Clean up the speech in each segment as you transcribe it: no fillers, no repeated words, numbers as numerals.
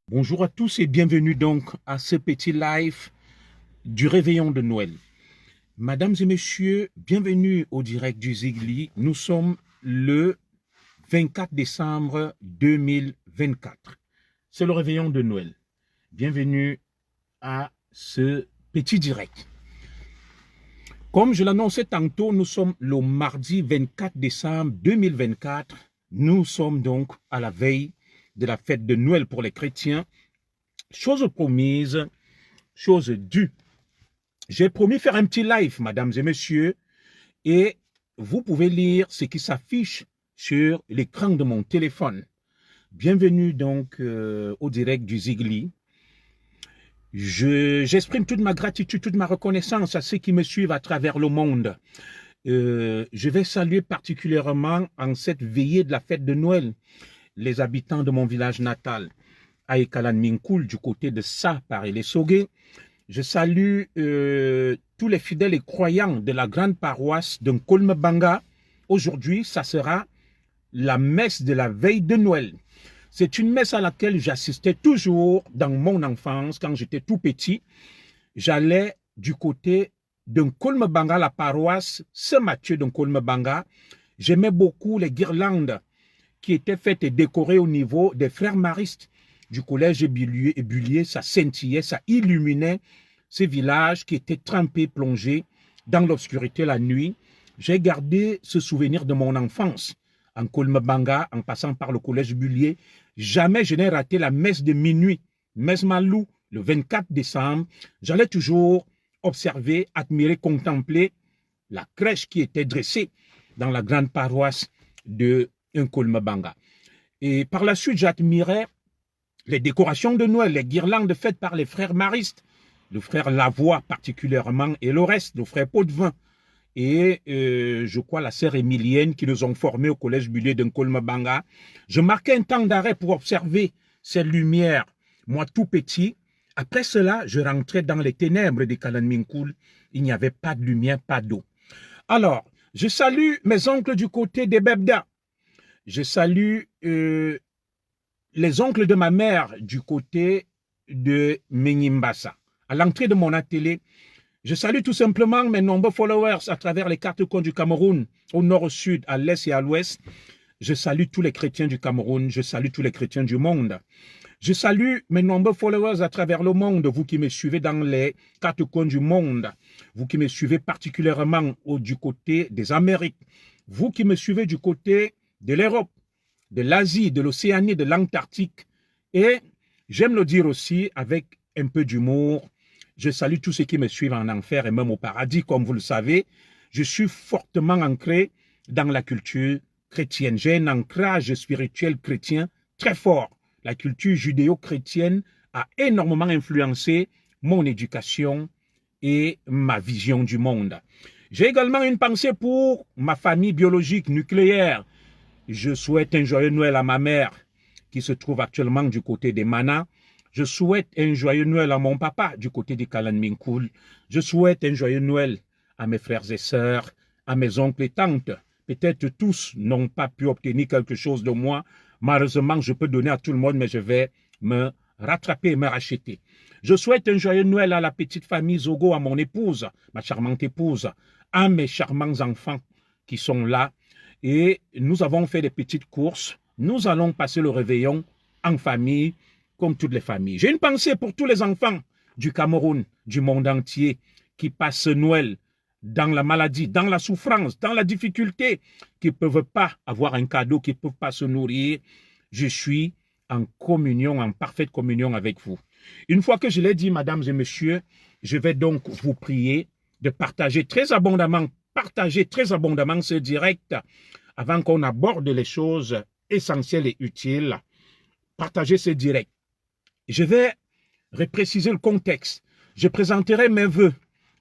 Bonjour à tous et bienvenue donc à ce petit live du réveillon de Noël. Mesdames et messieurs, bienvenue au direct du Zigli. Nous sommes le 24 décembre 2024. C'est le réveillon de Noël. Bienvenue à ce petit direct. Comme je l'annonçais tantôt, nous sommes le mardi 24 décembre 2024. Nous sommes donc à la veille de la fête de Noël pour les chrétiens. Chose promise, chose due. J'ai promis faire un petit live, mesdames et messieurs, et vous pouvez lire ce qui s'affiche sur l'écran de mon téléphone. Bienvenue donc au direct du Zigli. J'exprime toute ma gratitude, toute ma reconnaissance à ceux qui me suivent à travers le monde. Je vais saluer particulièrement en cette veillée de la fête de Noël les habitants de mon village natal, à Ekalan Minkoul, du côté de Sa, Paris-les-Sauguets. Je salue tous les fidèles et croyants de la grande paroisse de Nkolmebanga. Aujourd'hui, ça sera la messe de la veille de Noël. C'est une messe à laquelle j'assistais toujours dans mon enfance, quand j'étais tout petit. J'allais du côté de Nkolmebanga, la paroisse Saint-Mathieu de Nkolmebanga. J'aimais beaucoup les guirlandes qui étaient faites et décorées au niveau des frères maristes du collège Ébulier. Ça scintillait, ça illuminait ces villages qui étaient trempés, plongés dans l'obscurité la nuit. J'ai gardé ce souvenir de mon enfance. En Kolmebanga, en passant par le collège Bullier, jamais je n'ai raté la messe de minuit, messe Malou, le 24 décembre. J'allais toujours observer, admirer, contempler la crèche qui était dressée dans la grande paroisse de Nkolmebanga. Et par la suite, j'admirais les décorations de Noël, les guirlandes faites par les frères maristes, le frère Lavoie particulièrement, et le reste, le frère Potvin, et je crois la sœur Émilienne qui nous ont formés au collège Bullier de Nkolmebanga. Je marquais un temps d'arrêt pour observer ces lumières, moi tout petit. Après cela, je rentrais dans les ténèbres de Kalan Minkoul. Il n'y avait pas de lumière, pas d'eau. Alors, je salue mes oncles du côté des Bebda. Je salue les oncles de ma mère du côté de Menyimbasa. À l'entrée de mon atelier, je salue tout simplement mes nombreux followers à travers les quatre coins du Cameroun, au nord, au sud, à l'est et à l'ouest. Je salue tous les chrétiens du Cameroun, je salue tous les chrétiens du monde. Je salue mes nombreux followers à travers le monde, vous qui me suivez dans les quatre coins du monde, vous qui me suivez particulièrement du côté des Amériques, vous qui me suivez du côté de l'Europe, de l'Asie, de l'Océanie, de l'Antarctique. Et j'aime le dire aussi avec un peu d'humour, je salue tous ceux qui me suivent en enfer et même au paradis. Comme vous le savez, je suis fortement ancré dans la culture chrétienne. J'ai un ancrage spirituel chrétien très fort. La culture judéo-chrétienne a énormément influencé mon éducation et ma vision du monde. J'ai également une pensée pour ma famille biologique nucléaire. Je souhaite un joyeux Noël à ma mère qui se trouve actuellement du côté des Mana. Je souhaite un joyeux Noël à mon papa du côté de Kalan Minkoul. Je souhaite un joyeux Noël à mes frères et sœurs, à mes oncles et tantes. Peut-être tous n'ont pas pu obtenir quelque chose de moi. Malheureusement, je peux donner à tout le monde, mais je vais me rattraper et me racheter. Je souhaite un joyeux Noël à la petite famille Zogo, à mon épouse, ma charmante épouse, à mes charmants enfants qui sont là. Et nous avons fait des petites courses. Nous allons passer le réveillon en famille, comme toutes les familles. J'ai une pensée pour tous les enfants du Cameroun, du monde entier, qui passent Noël dans la maladie, dans la souffrance, dans la difficulté, qui ne peuvent pas avoir un cadeau, qui ne peuvent pas se nourrir. Je suis en communion, en parfaite communion avec vous. Une fois que je l'ai dit, mesdames et messieurs, je vais donc vous prier de partager très abondamment ce direct avant qu'on aborde les choses essentielles et utiles. Partagez ce direct. Je vais repréciser le contexte. Je présenterai mes vœux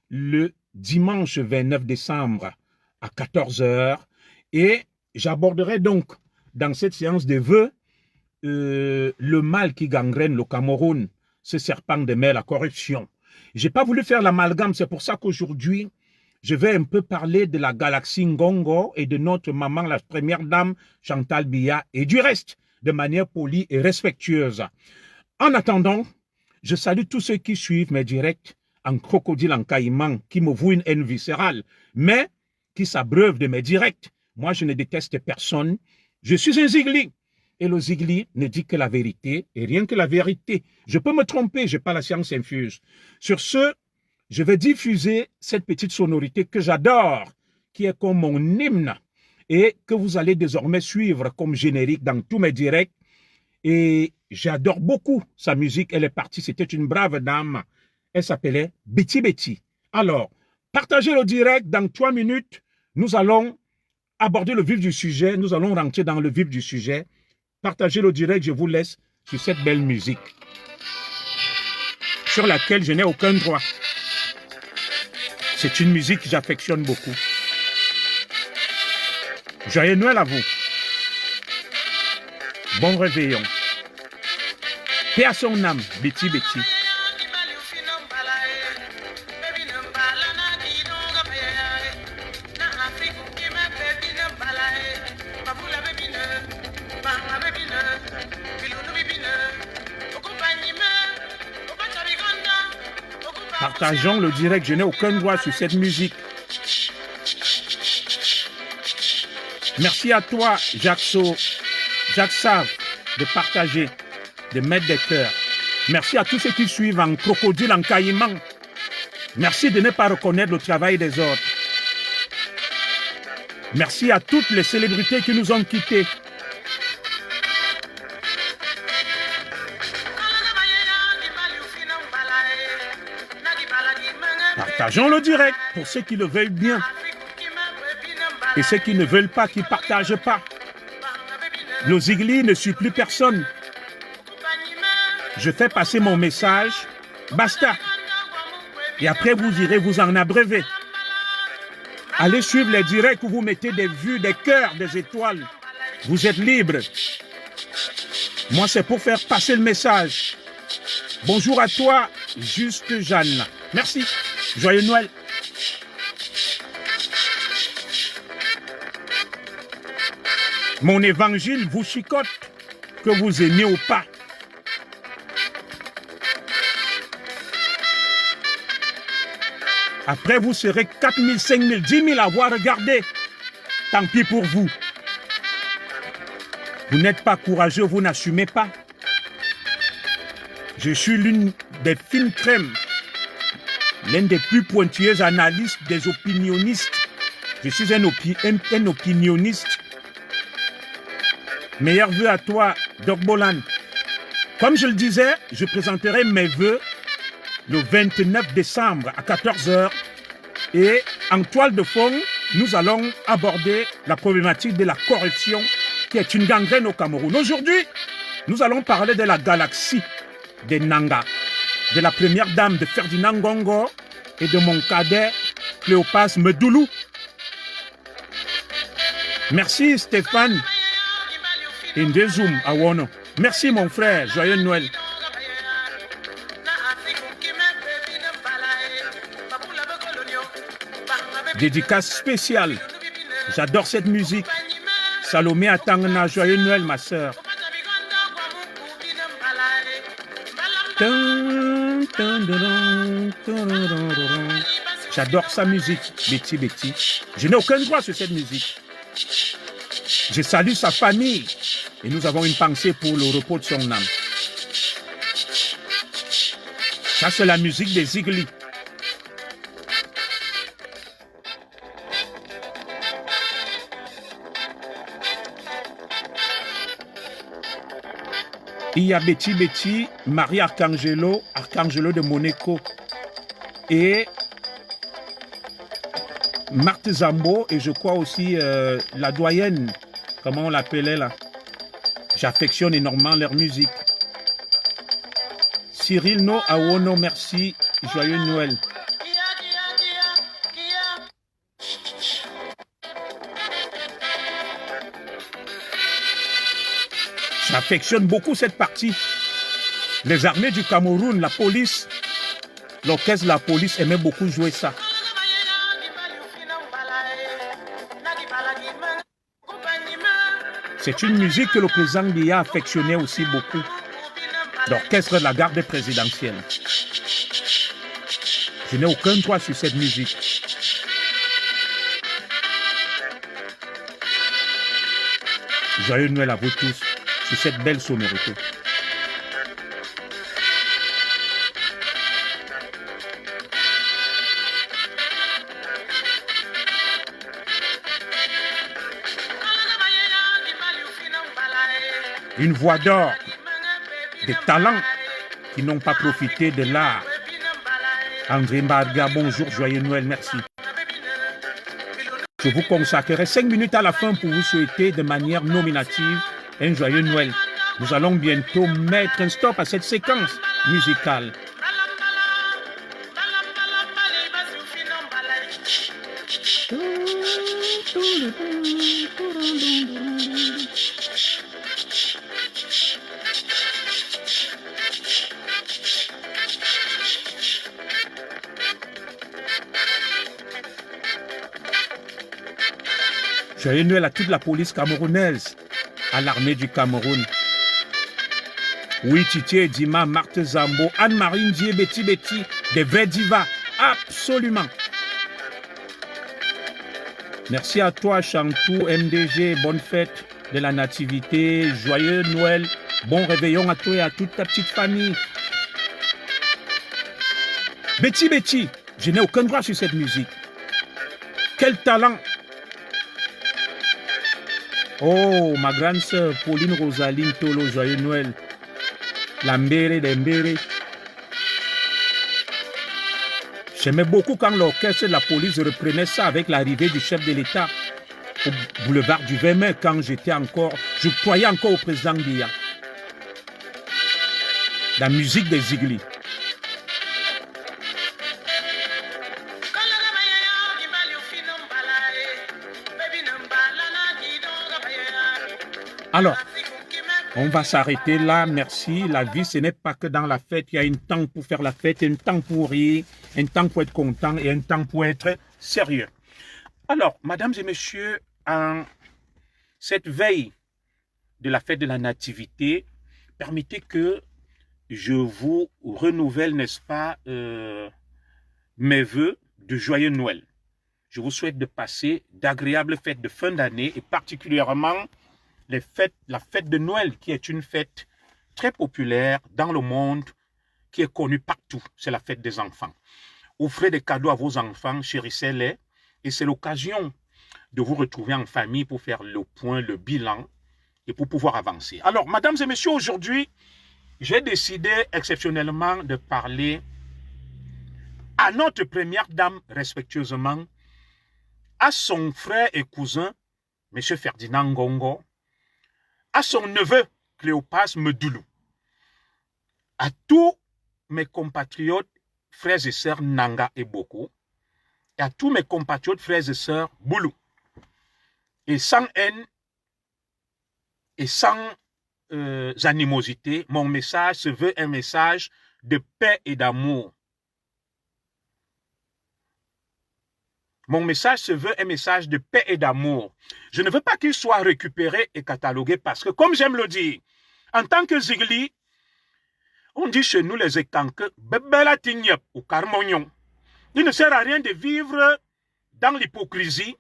le dimanche 29 décembre à 14 h et j'aborderai donc dans cette séance de vœux le mal qui gangrène le Cameroun, ce serpent de mer, la corruption. Je n'ai pas voulu faire l'amalgame, c'est pour ça qu'aujourd'hui, je vais un peu parler de la galaxie Ngongo et de notre maman, la première dame, Chantal Biya, et du reste, de manière polie et respectueuse. En attendant, je salue tous ceux qui suivent mes directs en crocodile, en caïman, qui me vouent une haine viscérale, mais qui s'abreuvent de mes directs. Moi, je ne déteste personne. Je suis un Zigli. Et le Zigli ne dit que la vérité et rien que la vérité. Je peux me tromper, je n'ai pas la science infuse. Sur ce, je vais diffuser cette petite sonorité que j'adore, qui est comme mon hymne et que vous allez désormais suivre comme générique dans tous mes directs. Et j'adore beaucoup sa musique. Elle est partie, c'était une brave dame. Elle s'appelait Betty Betty. Alors, partagez le direct dans 3 minutes. Nous allons aborder le vif du sujet. Nous allons rentrer dans le vif du sujet. Partagez le direct, je vous laisse sur cette belle musique sur laquelle je n'ai aucun droit. C'est une musique que j'affectionne beaucoup. Joyeux Noël à vous. Bon réveillon. Paix à son âme, Betty Betty. Partageons le direct, je n'ai aucun droit sur cette musique. Merci à toi, Jacques Save, de partager, de mettre des cœurs. Merci à tous ceux qui suivent en crocodile, en caïman. Merci de ne pas reconnaître le travail des autres. Merci à toutes les célébrités qui nous ont quittés. Partageons le direct pour ceux qui le veulent bien. Et ceux qui ne veulent pas, qui ne partagent pas. Le Zigli ne suit plus personne. Je fais passer mon message. Basta. Et après, vous irez vous en abreuver. Allez suivre les directs où vous mettez des vues, des cœurs, des étoiles. Vous êtes libres. Moi, c'est pour faire passer le message. Bonjour à toi, Juste Jeanne. Merci. Joyeux Noël. Mon évangile vous chicote, que vous aimez ou pas. Après, vous serez 4 000, 5 000, 10 000 à avoir regardé. Tant pis pour vous. Vous n'êtes pas courageux, vous n'assumez pas. Je suis l'une des fines crèmes, l'un des plus pointilleux analystes, des opinionnistes. Je suis un opinionniste. Meilleurs vœux à toi, Doc Bolan. Comme je le disais, je présenterai mes vœux le 29 décembre à 14 h. Et en toile de fond, nous allons aborder la problématique de la corruption qui est une gangrène au Cameroun. Aujourd'hui, nous allons parler de la galaxie des Nanga, de la première dame de Ferdinand Ngongo et de mon cadet Cléopas Medoulou. Merci Stéphane Indezoum Awono. Merci mon frère, joyeux Noël. Dédicace spéciale. J'adore cette musique. Salomé Atangana, joyeux Noël ma soeur. J'adore sa musique, Betty Betty. Je n'ai aucun droit sur cette musique. Je salue sa famille et nous avons une pensée pour le repos de son âme. Ça, c'est la musique des Zigli. Il y a Betty Betty, Marie Arcangelo de Monaco et Marthe Zambo et je crois aussi la doyenne, comment on l'appelait là. J'affectionne énormément leur musique. Cyril No Awono, merci, joyeux Noël. J'affectionne beaucoup cette partie. Les armées du Cameroun, la police, l'orchestre de la police aimait beaucoup jouer ça. C'est une musique que le président Biya affectionnait aussi beaucoup. d'orchestre de la garde présidentielle. Je n'ai aucun droit sur cette musique. Joyeux Noël à vous tous sur cette belle sonorité. Une voix d'or, des talents qui n'ont pas profité de l'art. André Mbarga, bonjour, joyeux Noël, merci. Je vous consacrerai 5 minutes à la fin pour vous souhaiter de manière nominative un joyeux Noël. Nous allons bientôt mettre un stop à cette séquence musicale. Joyeux Noël à toute la police camerounaise, à l'armée du Cameroun. Oui, Titi Dima, Marthe Zambo, Anne-Marie Ndié, Betty Betty, des vrais divas, absolument. Merci à toi, Chantou, MDG, bonne fête de la nativité, joyeux Noël, bon réveillon à toi et à toute ta petite famille. Betty Betty, je n'ai aucun droit sur cette musique. Quel talent! Oh, ma grande sœur Pauline Rosaline Tolo, joyeux Noël. La Mbéré des Mbéré. J'aimais beaucoup quand l'orchestre de la police reprenait ça avec l'arrivée du chef de l'État au boulevard du 20 mai quand je croyais encore au président Biya. La musique des Zigli. Alors, on va s'arrêter là, merci. La vie, ce n'est pas que dans la fête. Il y a un temps pour faire la fête, un temps pour rire, un temps pour être content et un temps pour être sérieux. Alors, mesdames et messieurs, en cette veille de la fête de la Nativité, permettez que je vous renouvelle, n'est-ce pas, mes vœux de joyeux Noël. Je vous souhaite de passer d'agréables fêtes de fin d'année et particulièrement la fête de Noël, qui est une fête très populaire dans le monde, qui est connue partout. C'est la fête des enfants. Offrez des cadeaux à vos enfants, chérissez-les, et c'est l'occasion de vous retrouver en famille pour faire le point, le bilan, et pour pouvoir avancer. Alors, mesdames et messieurs, aujourd'hui, j'ai décidé exceptionnellement de parler à notre première dame, respectueusement, à son frère et cousin, M. Ferdinand Ngongo, à son neveu, Cléopas Medoulou, à tous mes compatriotes, frères et sœurs Nanga et Boko, et à tous mes compatriotes, frères et sœurs Boulou. Et sans haine et sans animosité, mon message se veut un message de paix et d'amour. Mon message se veut un message de paix et d'amour. Je ne veux pas qu'il soit récupéré et catalogué parce que, comme j'aime le dire, en tant que Zigli, on dit chez nous les Ekanke, Bebela Tignep ou Carmognon. Il ne sert à rien de vivre dans l'hypocrisie.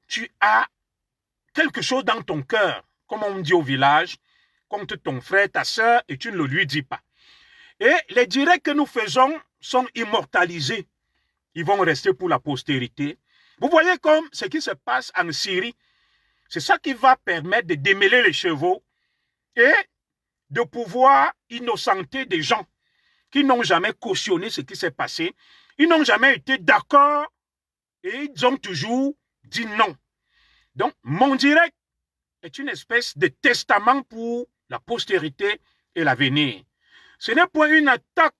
Tu as quelque chose dans ton cœur, comme on dit au village, contre ton frère, ta soeur, et tu ne le lui dis pas. Et les directs que nous faisons sont immortalisés. Ils vont rester pour la postérité. Vous voyez comme ce qui se passe en Syrie, c'est ça qui va permettre de démêler les chevaux et de pouvoir innocenter des gens qui n'ont jamais cautionné ce qui s'est passé. Ils n'ont jamais été d'accord et ils ont toujours dit non. Donc, mon direct est une espèce de testament pour la postérité et l'avenir. Ce n'est pas une attaque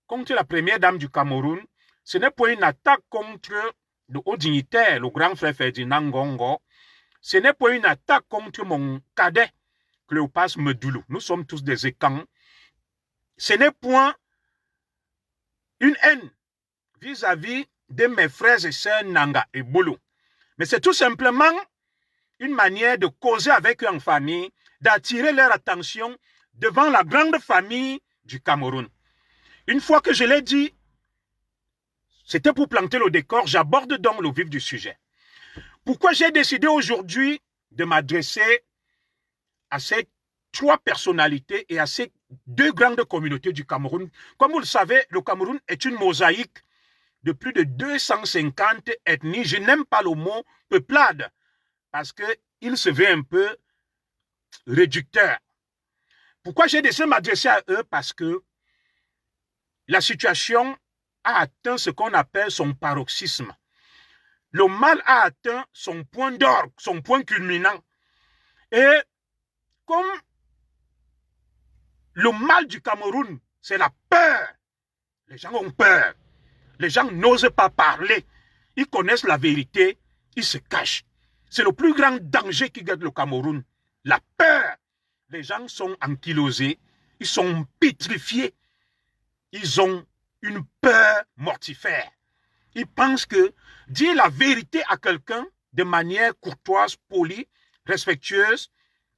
contre la première dame du Cameroun. Ce n'est pas une attaque contre le haut dignitaire, le grand frère Ferdinand Ngongo. Ce n'est pas une attaque contre mon cadet, Cléopas Medoulou. Nous sommes tous des écans. Ce n'est point une haine vis-à-vis de mes frères et sœurs Nanga et Boulou. Mais c'est tout simplement une manière de causer avec eux en famille, d'attirer leur attention, devant la grande famille du Cameroun. Une fois que je l'ai dit, c'était pour planter le décor, j'aborde donc le vif du sujet. Pourquoi j'ai décidé aujourd'hui de m'adresser à ces trois personnalités et à ces deux grandes communautés du Cameroun? Comme vous le savez, le Cameroun est une mosaïque de plus de 250 ethnies. Je n'aime pas le mot peuplade parce qu'il se veut un peu réducteur. Pourquoi j'ai décidé de m'adresser à eux? Parce que la situation a atteint ce qu'on appelle son paroxysme. Le mal a atteint son point d'orgue, son point culminant. Et comme le mal du Cameroun, c'est la peur. Les gens ont peur. Les gens n'osent pas parler. Ils connaissent la vérité, ils se cachent. C'est le plus grand danger qui guette le Cameroun. La peur. Les gens sont ankylosés, ils sont pétrifiés. Ils ont une peur mortifère. Ils pensent que dire la vérité à quelqu'un de manière courtoise, polie, respectueuse,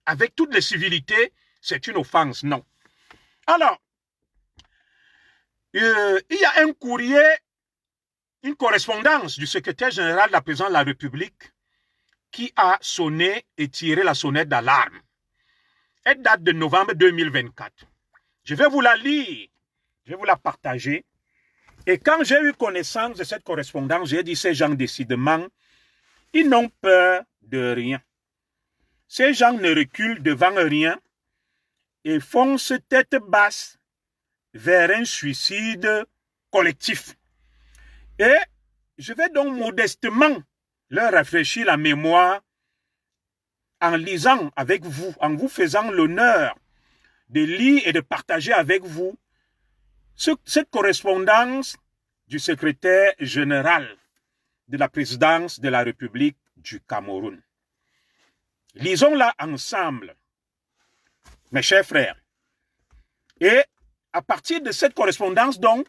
avec toutes les civilités, c'est une offense. Non. Alors, il y a un courrier, une correspondance du secrétaire général de la présidence de la République qui a sonné et tiré la sonnette d'alarme. Elle date de novembre 2024. Je vais vous la lire, je vais vous la partager. Et quand j'ai eu connaissance de cette correspondance, j'ai dit, ces gens, décidément, ils n'ont peur de rien. Ces gens ne reculent devant rien et foncent tête basse vers un suicide collectif. Et je vais donc modestement leur rafraîchir la mémoire en lisant avec vous, en vous faisant l'honneur de lire et de partager avec vous cette correspondance du secrétaire général de la présidence de la République du Cameroun. Lisons-la ensemble, mes chers frères. Et à partir de cette correspondance, donc,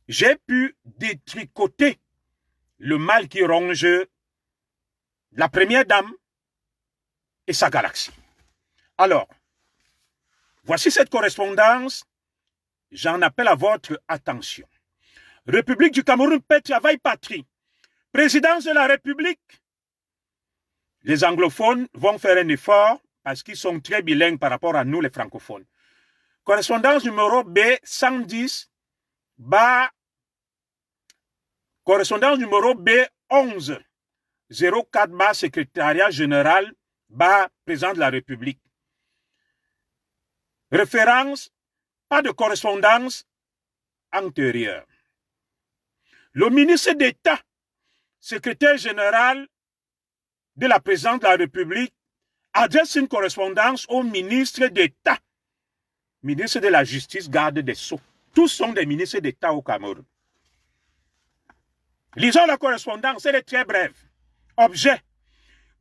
j'ai pu détricoter le mal qui ronge la première dame et sa galaxie. Alors, voici cette correspondance. J'en appelle à votre attention. République du Cameroun, paix, travail, patrie. Présidence de la République. Les anglophones vont faire un effort parce qu'ils sont très bilingues par rapport à nous, les francophones. Correspondance numéro B110, correspondance numéro B11, 04, secrétariat général, président de la République. Référence, pas de correspondance antérieure. Le ministre d'État, secrétaire général de la présidence de la République, adresse une correspondance au ministre d'État, ministre de la Justice, garde des Sceaux. Tous sont des ministres d'État au Cameroun. Lisons la correspondance, elle est très brève. Objet,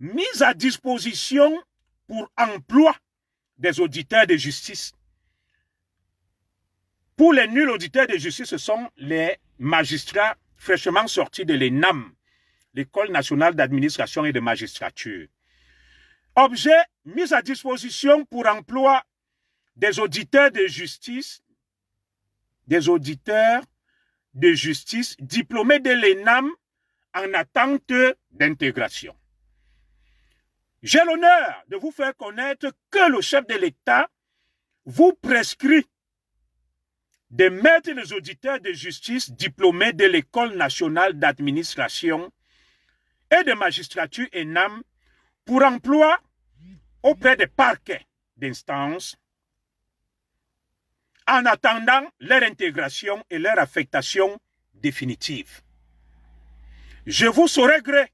mise à disposition pour emploi des auditeurs de justice. Pour les nuls auditeurs de justice, ce sont les magistrats fraîchement sortis de l'ENAM, l'École nationale d'administration et de magistrature. Objet, mise à disposition pour emploi des auditeurs de justice, diplômés de l'ENAM en attente d'intégration. J'ai l'honneur de vous faire connaître que le chef de l'État vous prescrit de mettre les auditeurs de justice diplômés de l'École nationale d'administration et de magistrature ENAM pour emploi auprès des parquets d'instance en attendant leur intégration et leur affectation définitive. Je vous saurai gré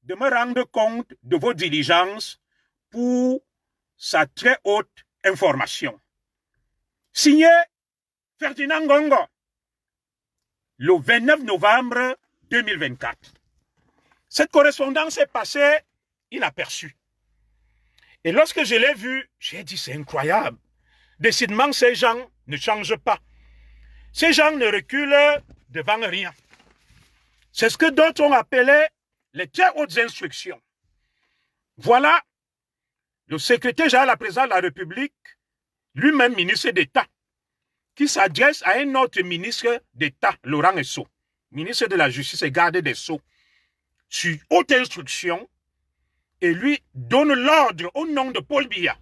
de me rendre compte de vos diligences pour sa très haute information. Signé Ferdinand Ngongo, le 29 novembre 2024. Cette correspondance est passée inaperçue. Et lorsque je l'ai vue, j'ai dit c'est incroyable. Décidément, ces gens ne changent pas. Ces gens ne reculent devant rien. C'est ce que d'autres ont appelé les très hautes instructions. Voilà le secrétaire général de la présidence de la République lui-même ministre d'État, qui s'adresse à un autre ministre d'État, Laurent Esso, ministre de la Justice et garde des Sceaux, sur haute instruction, et lui donne l'ordre au nom de Paul Biya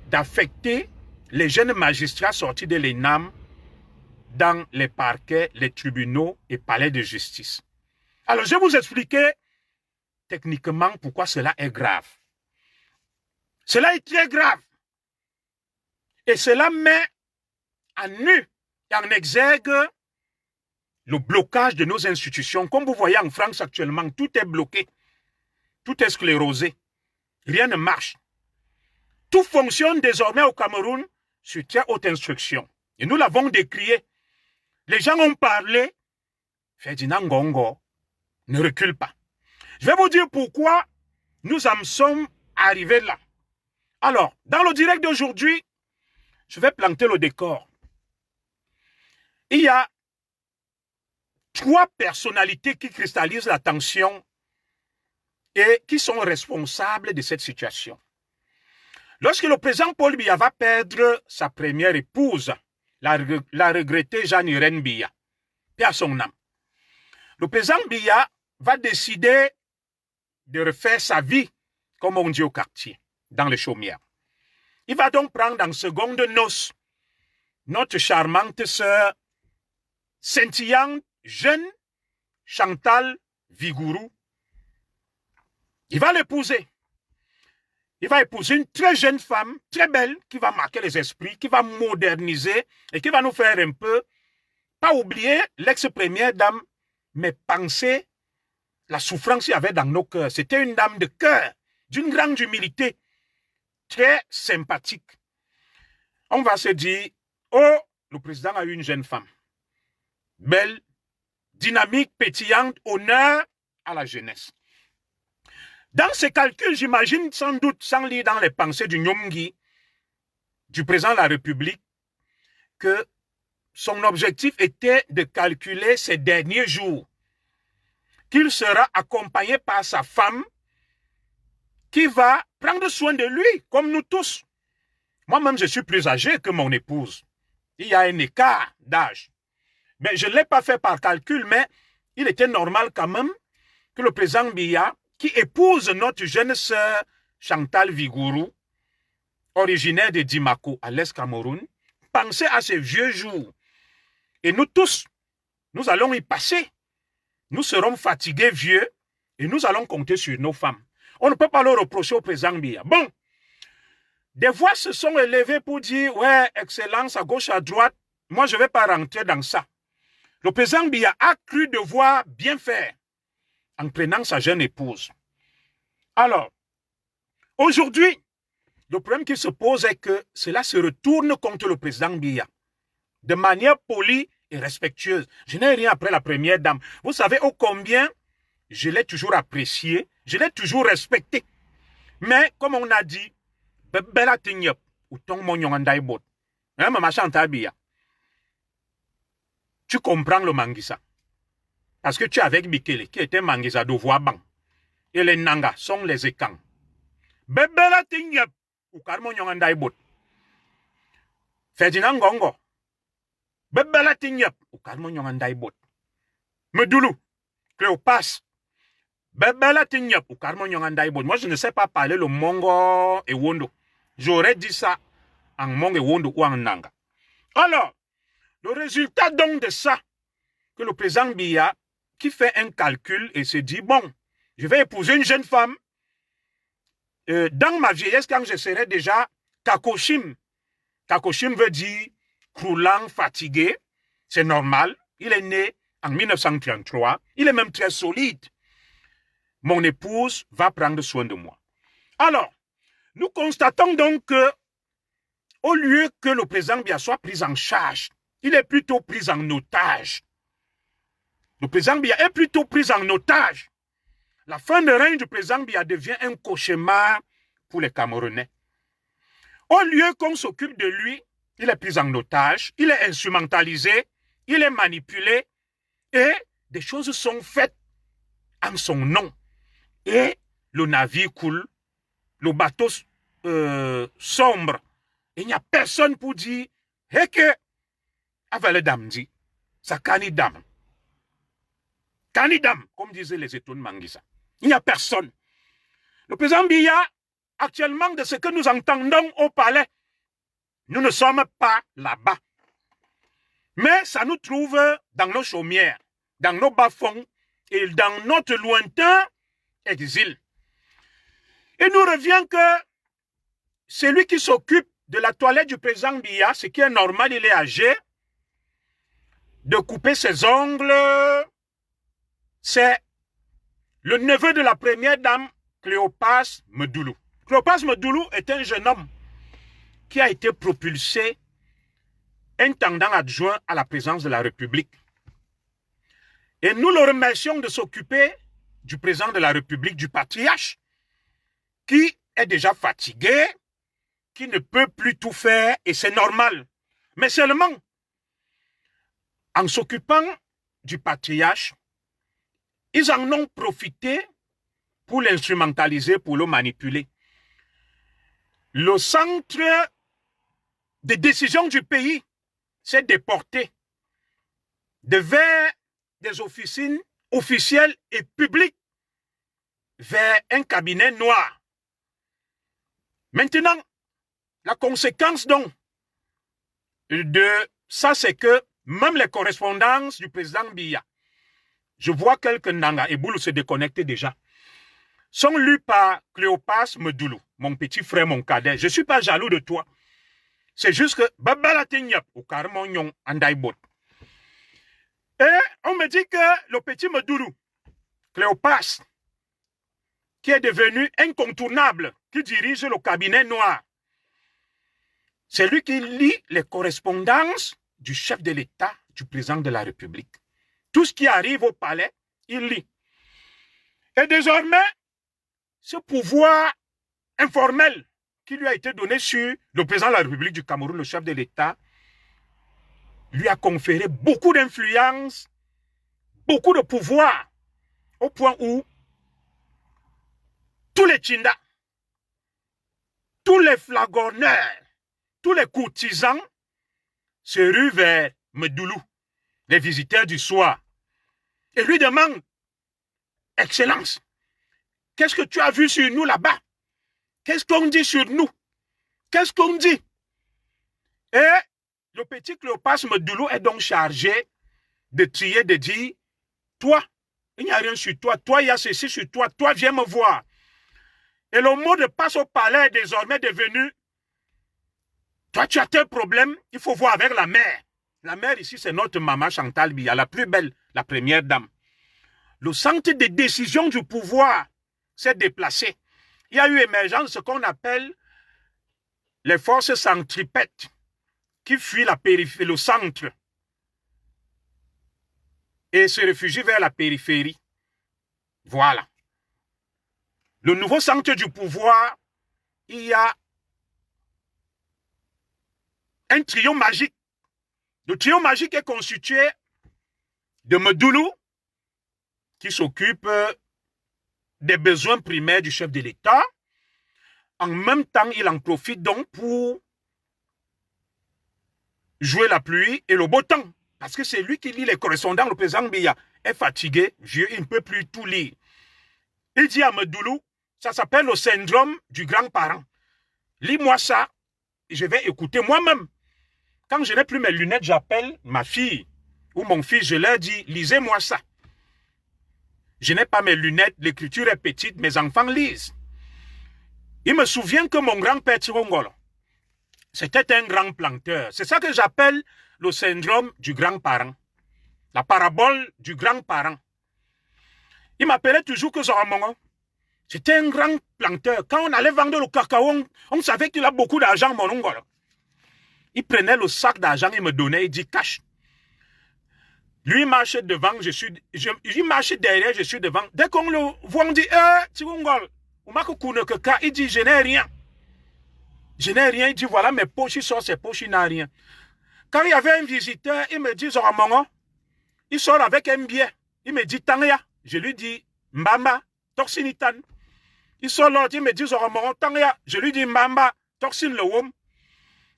d'affecter les jeunes magistrats sortis de l'ENAM dans les parquets, les tribunaux et palais de justice. Alors, je vais vous expliquer techniquement pourquoi cela est grave. Cela est très grave. Et cela met en nu et en exergue le blocage de nos institutions. Comme vous voyez en France actuellement, tout est bloqué. Tout est sclérosé. Rien ne marche. Tout fonctionne désormais au Cameroun sur très haute instruction. Et nous l'avons décrié. Les gens ont parlé. Ferdinand Ngongo ne recule pas. Je vais vous dire pourquoi nous en sommes arrivés là. Alors, dans le direct d'aujourd'hui, je vais planter le décor. Il y a 3 personnalités qui cristallisent l'attention et qui sont responsables de cette situation. Lorsque le président Paul Biya va perdre sa première épouse, la regrettée Jeanne-Irène Biya, paix à son âme, le président Biya va décider de refaire sa vie, comme on dit au quartier, dans les chaumières. Il va donc prendre en seconde noces notre charmante sœur, scintillante, jeune, Chantal Vigourou. Il va l'épouser. Il va épouser une très jeune femme, très belle, qui va marquer les esprits, qui va moderniser et qui va nous faire un peu, pas oublier l'ex-première dame, mais penser la souffrance qu'il y avait dans nos cœurs. C'était une dame de cœur, d'une grande humilité, très sympathique. On va se dire, oh, le président a eu une jeune femme, belle, dynamique, pétillante, honneur à la jeunesse. Dans ces calculs, j'imagine sans doute, sans lire dans les pensées du Nyomgi, du président de la République, que son objectif était de calculer ces derniers jours, qu'il sera accompagné par sa femme, qui va prendre soin de lui, comme nous tous. Moi-même, je suis plus âgé que mon épouse. Il y a un écart d'âge. Mais je ne l'ai pas fait par calcul, mais il était normal quand même que le président Biya, qui épouse notre jeune sœur Chantal Vigourou, originaire de Dimako, à l'Est Cameroun, pensait à ces vieux jours. Et nous tous, nous allons y passer. Nous serons fatigués vieux et nous allons compter sur nos femmes. On ne peut pas le reprocher au président Biya. Bon, des voix se sont élevées pour dire, ouais, excellence, à gauche, à droite. Moi, je ne vais pas rentrer dans ça. Le président Biya a cru devoir bien faire en prenant sa jeune épouse. Alors, aujourd'hui, le problème qui se pose est que cela se retourne contre le président Biya de manière polie et respectueuse. Je n'ai rien après la première dame. Vous savez ô combien je l'ai toujours apprécié, je l'ai toujours respecté. Mais, comme on a dit, Bela Tinyop, ou Tong Monyongandai Bot, Mama Chantal Biya, tu comprends le Mangisa. Parce que tu es avec Bikele, qui était Mangisa de Voaban. Et les Nanga sont les Ekang. Bebela Tinyop, ou Karmo Nyongandai Bot. Ferdinand Ngongo. Bebela Tinyop, ou Karmo Nyongandai Bot. Medoulou, Cléopas. Bebela Tinyop, ou Karmo Nyongandai Bot. Moi, je ne sais pas parler le Mongo et Wondo. J'aurais dit ça en Mongo et Wondo ou en Nanga. Alors, le résultat donc de ça, que le président Biya, qui fait un calcul et se dit, bon, je vais épouser une jeune femme. Dans ma vieillesse, quand je serai déjà Kakoshim. Kakoshim veut dire croulant, fatigué. C'est normal. Il est né en 1933. Il est même très solide. Mon épouse va prendre soin de moi. Alors, nous constatons donc que, au lieu que le président Biya soit pris en charge, il est plutôt pris en otage. Le président Biya est plutôt pris en otage. La fin de règne du président Biya devient un cauchemar pour les Camerounais. Au lieu qu'on s'occupe de lui, il est pris en otage, il est instrumentalisé, il est manipulé et des choses sont faites en son nom. Et le navire coule, le bateau sombre Il n'y a personne pour dire que avec le dame dit, ça canidam. Canidam, comme disaient les étoiles Manguissa. Il n'y a personne. Le président Biya, actuellement, de ce que nous entendons au palais, nous ne sommes pas là-bas. Mais ça nous trouve dans nos chaumières, dans nos bas-fonds et dans notre lointain exil. Il nous revient que celui qui s'occupe de la toilette du président Biya, ce qui est normal, il est âgé, de couper ses ongles, c'est le neveu de la première dame, Cléopas Medoulou. Cléopas Medoulou est un jeune homme qui a été propulsé intendant adjoint à la présidence de la République. Et nous le remercions de s'occuper du président de la République, du patriarche, qui est déjà fatigué, qui ne peut plus tout faire, et c'est normal. Mais seulement, en s'occupant du patriarche, ils en ont profité pour l'instrumentaliser, pour le manipuler. Le centre de décision du pays s'est déporté vers des officines officielles et publiques vers un cabinet noir. Maintenant, la conséquence donc de ça, c'est que même les correspondances du président Biya, je vois quelques Nanga et Boulou se déconnecter déjà, sont lues par Cléopas Medoulou, mon petit frère, mon cadet. Je ne suis pas jaloux de toi. C'est juste que et on me dit que le petit Medoulou, Cléopas, qui est devenu incontournable, qui dirige le cabinet noir, c'est lui qui lit les correspondances du chef de l'État, du président de la République. Tout ce qui arrive au palais, il lit. Et désormais, ce pouvoir informel qui lui a été donné sur le président de la République du Cameroun, le chef de l'État, lui a conféré beaucoup d'influence, beaucoup de pouvoir, au point où tous les Tchinda, tous les flagonneurs, tous les courtisans se ruent vers Medoulou, les visiteurs du soir, et lui demandent, « Excellence, qu'est-ce que tu as vu sur nous là-bas? Qu'est-ce qu'on dit sur nous? Qu'est-ce qu'on dit? » Et le petit Cléopas Medoulou est donc chargé de trier, de dire, « Toi, il n'y a rien sur toi. Toi, il y a ceci sur toi. Toi, viens me voir. » Et le mot de passe au palais est désormais devenu, « Toi, tu as tel problème, il faut voir avec la mère. » La mère ici, c'est notre maman Chantal Biya, la plus belle, la première dame. Le centre de décision du pouvoir s'est déplacé. Il y a eu émergence de ce qu'on appelle les forces centripètes qui fuient la périphérie, le centre et se réfugient vers la périphérie. Voilà. Le nouveau centre du pouvoir, il y a un trio magique. Le trio magique est constitué de Medoulou, qui s'occupe des besoins primaires du chef de l'État. En même temps, il en profite donc pour jouer la pluie et le beau temps. Parce que c'est lui qui lit les correspondants. Le président Biya est fatigué, vieux, il ne peut plus tout lire. Il dit à Medoulou, ça s'appelle le syndrome du grand-parent. Lis-moi ça, je vais écouter moi-même. Quand je n'ai plus mes lunettes, j'appelle ma fille ou mon fils, je leur dis, lisez-moi ça. Je n'ai pas mes lunettes, l'écriture est petite, mes enfants lisent. Il me souvient que mon grand-père Tirongolo, c'était un grand planteur. C'est ça que j'appelle le syndrome du grand-parent. La parabole du grand-parent. Il m'appelait toujours que Zoramongo. C'était un grand planteur. Quand on allait vendre le cacao, on savait qu'il a beaucoup d'argent, mon oncle. Il prenait le sac d'argent, il me donnait, il dit cache. Lui, il marchait devant, il marchait derrière, je suis devant. Dès qu'on le voit, on dit, il dit, je n'ai rien. Je n'ai rien. Il dit, voilà mes poches, il sort ses poches, il n'a rien. Quand il y avait un visiteur, il me dit, Zoramongo, il sort avec un billet. Il me dit, Tangya. Je lui dis, Mbamba,. Il sort l'autre, il me dit, Zoramongo, Tangya. Je lui dis, Mbamba, Toxin le wom.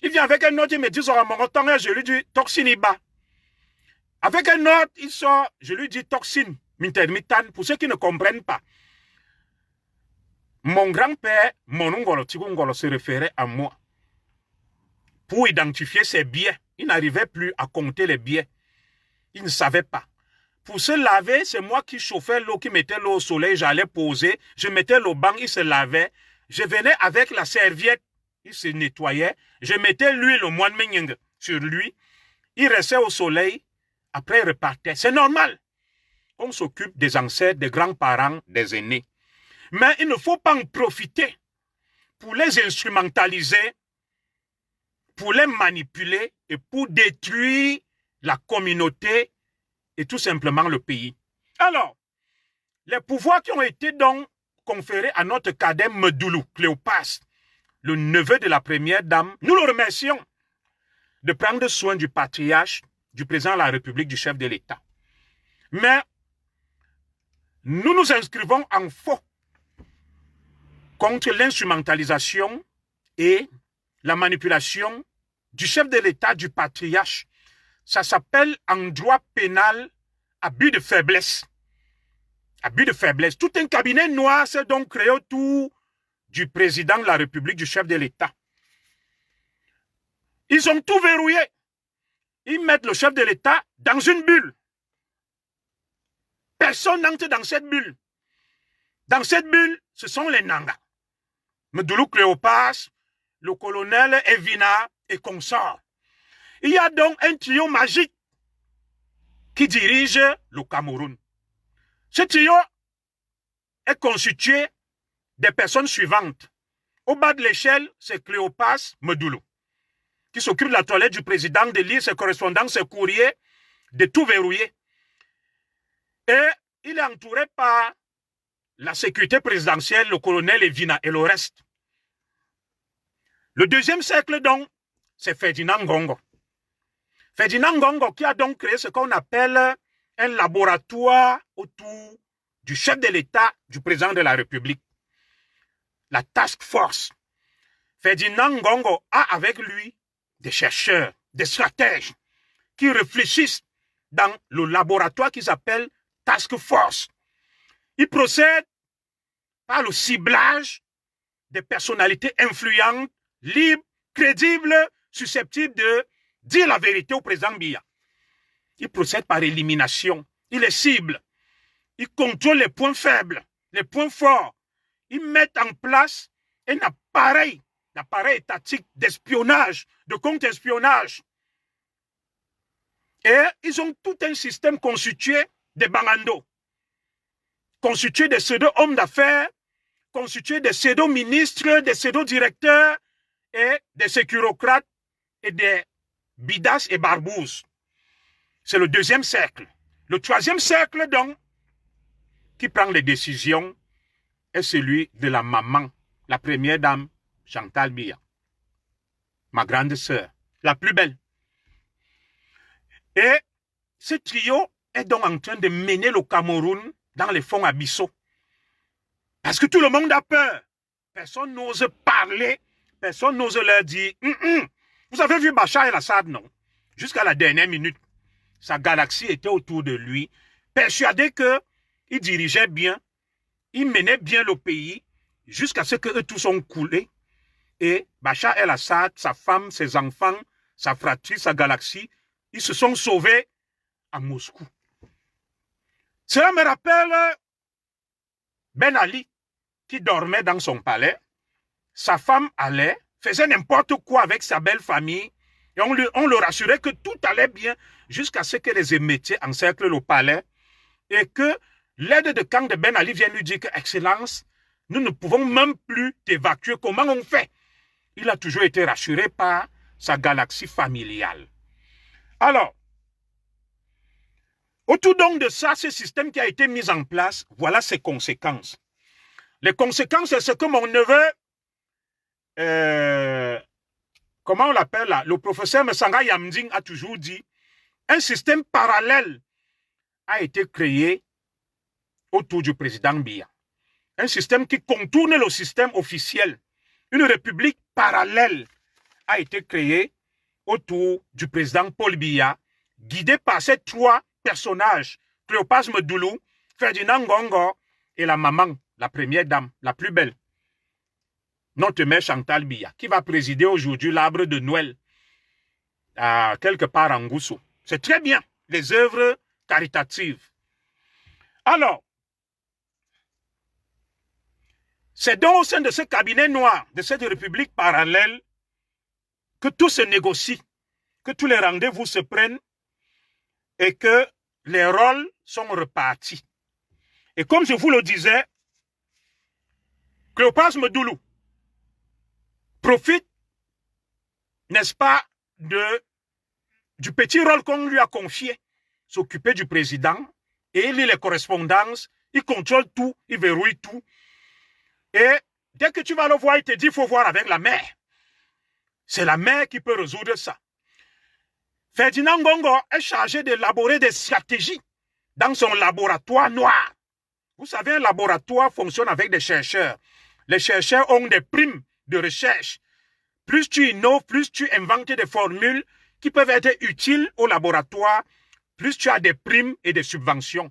Il vient avec un autre, il me dit, je lui dis, toxine iba. Avec un autre, il sort, je lui dis, toxine, mintermitan, pour ceux qui ne comprennent pas. Mon grand-père, mon Tigungolo, se référait à moi pour identifier ses biais. Il n'arrivait plus à compter les biais. Il ne savait pas. Pour se laver, c'est moi qui chauffais l'eau, qui mettais l'eau au soleil, j'allais poser, je mettais l'eau au banc, il se lavait. Je venais avec la serviette, il se nettoyait, je mettais l'huile au moine menyeng sur lui, il restait au soleil, après il repartait. C'est normal. On s'occupe des ancêtres, des grands-parents, des aînés. Mais il ne faut pas en profiter pour les instrumentaliser, pour les manipuler et pour détruire la communauté et tout simplement le pays. Alors, les pouvoirs qui ont été donc conférés à notre cadet Medoulou, Cléopas, le neveu de la première dame, nous le remercions de prendre soin du patriarche, du président de la République, du chef de l'État. Mais nous nous inscrivons en faux contre l'instrumentalisation et la manipulation du chef de l'État, du patriarche. Ça s'appelle en droit pénal abus de faiblesse. Abus de faiblesse. Tout un cabinet noir s'est donc créé autour du président de la République, du chef de l'État. Ils ont tout verrouillé. Ils mettent le chef de l'État dans une bulle. Personne n'entre dans cette bulle. Dans cette bulle, ce sont les Nanga. Medoulou Cléopas, le colonel Evina et consorts. Il y a donc un trio magique qui dirige le Cameroun. Ce trio est constitué des personnes suivantes. Au bas de l'échelle, c'est Cléopas Medoulou, qui s'occupe de la toilette du président, de lire ses correspondances, ses courriers, de tout verrouiller. Et il est entouré par la sécurité présidentielle, le colonel Evina et le reste. Le deuxième cercle, donc, c'est Ferdinand Ngongo. Ferdinand Ngongo qui a donc créé ce qu'on appelle un laboratoire autour du chef de l'État, du président de la République. La task force. Ferdinand Ngongo a avec lui des chercheurs, des stratèges qui réfléchissent dans le laboratoire qu'ils appellent task force. Ils procèdent par le ciblage des personnalités influentes, libres, crédibles, susceptibles de dire la vérité au président Biya. Ils procèdent par élimination. Ils les ciblent. Ils contrôlent les points faibles, les points forts. Ils mettent en place un appareil étatique d'espionnage, de contre-espionnage. Et ils ont tout un système constitué de bangandos, constitué de pseudo-hommes d'affaires, constitué de pseudo-ministres, de pseudo-directeurs et des sécurocrates et des bidas et barbouzes. C'est le deuxième cercle. Le troisième cercle, donc, qui prend les décisions, est celui de la maman, la première dame, Chantal Biya, ma grande sœur, la plus belle. Et ce trio est donc en train de mener le Cameroun dans les fonds abyssaux. Parce que tout le monde a peur. Personne n'ose parler, personne n'ose leur dire Vous avez vu Bachar el-Assad, non? Jusqu'à la dernière minute, sa galaxie était autour de lui, persuadé qu'il dirigeait bien, il menait bien le pays, jusqu'à ce qu'eux tous ont coulé. Et Bachar el-Assad, sa femme, ses enfants, sa fratrie, sa galaxie, ils se sont sauvés à Moscou. Cela me rappelle Ben Ali, qui dormait dans son palais. Sa femme allait, faisait n'importe quoi avec sa belle famille, et on le rassurait que tout allait bien, jusqu'à ce que les émeutiers encerclent le palais, et que l'aide de camp de Ben Ali vient lui dire que, Excellence, nous ne pouvons même plus t'évacuer. Comment on fait? Il a toujours été rassuré par sa galaxie familiale. Alors, autour donc de ça, ce système qui a été mis en place, voilà ses conséquences. Les conséquences, c'est ce que mon neveu, comment on l'appelle là, le professeur Messanga Yamding a toujours dit, un système parallèle a été créé autour du président Biya. Un système qui contourne le système officiel. Une république parallèle a été créé autour du président Paul Biya, guidé par ces trois personnages, Cléopas Medoulou, Ferdinand Ngongo et la maman, la première dame, la plus belle, notre mère Chantal Biya, qui va présider aujourd'hui l'arbre de Noël, quelque part en Gousso. C'est très bien, les œuvres caritatives. Alors, c'est donc au sein de ce cabinet noir, de cette république parallèle, que tout se négocie, que tous les rendez-vous se prennent et que les rôles sont repartis. Et comme je vous le disais, Cléopas Medoulou profite, n'est-ce pas, du petit rôle qu'on lui a confié, s'occuper du président, et il lit les correspondances, il contrôle tout, il verrouille tout. Et dès que tu vas le voir, il te dit, il faut voir avec la mère. C'est la mère qui peut résoudre ça. Ferdinand Ngongo est chargé d'élaborer des stratégies dans son laboratoire noir. Vous savez, un laboratoire fonctionne avec des chercheurs. Les chercheurs ont des primes de recherche. Plus tu innoves, plus tu inventes des formules qui peuvent être utiles au laboratoire, plus tu as des primes et des subventions.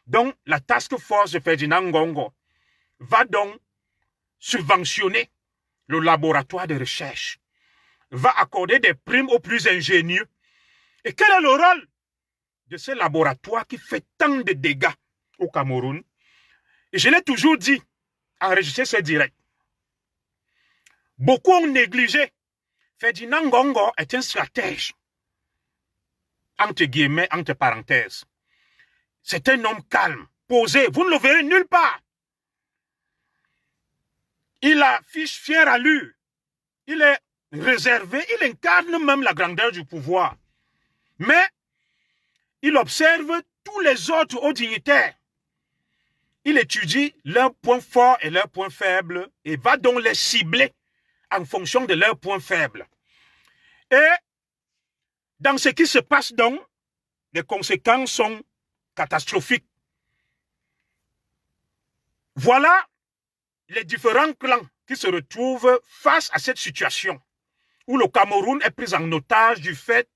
Donc, la task force de Ferdinand Ngongo va donc subventionner le laboratoire de recherche, va accorder des primes aux plus ingénieux. Et quel est le rôle de ce laboratoire qui fait tant de dégâts au Cameroun? Et je l'ai toujours dit, enregistrer ce direct. Beaucoup ont négligé. Ferdinand Ngongo est un stratège. Entre guillemets, entre parenthèses. C'est un homme calme, posé. Vous ne le verrez nulle part. Il affiche fière allure. Il est réservé. Il incarne même la grandeur du pouvoir. Mais il observe tous les autres hauts dignitaires. Il étudie leurs points forts et leurs points faibles et va donc les cibler en fonction de leurs points faibles. Et dans ce qui se passe donc, les conséquences sont catastrophiques. Voilà les différents clans qui se retrouvent face à cette situation où le Cameroun est pris en otage du fait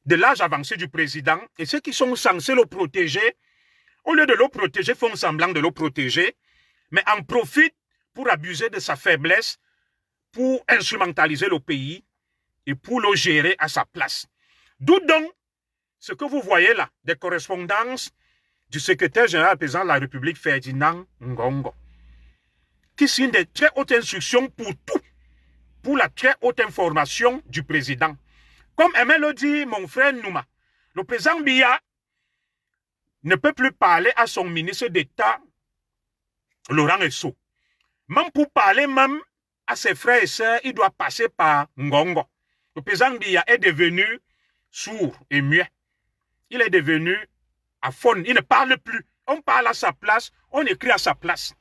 de l'âge avancé du président et ceux qui sont censés le protéger, au lieu de le protéger, font semblant de le protéger, mais en profitent pour abuser de sa faiblesse, pour instrumentaliser le pays et pour le gérer à sa place. D'où donc ce que vous voyez là, des correspondances du secrétaire général président de la République, Ferdinand Ngongo, qui signe des très hautes instructions pour tout, pour la très haute information du président. Comme aimait le dit mon frère Nouma, le président Biya ne peut plus parler à son ministre d'État, Laurent Esso. Même pour parler même à ses frères et sœurs, il doit passer par Ngongo. Le président Biya est devenu sourd et muet. Il est devenu aphone. Il ne parle plus. On parle à sa place, on écrit à sa place.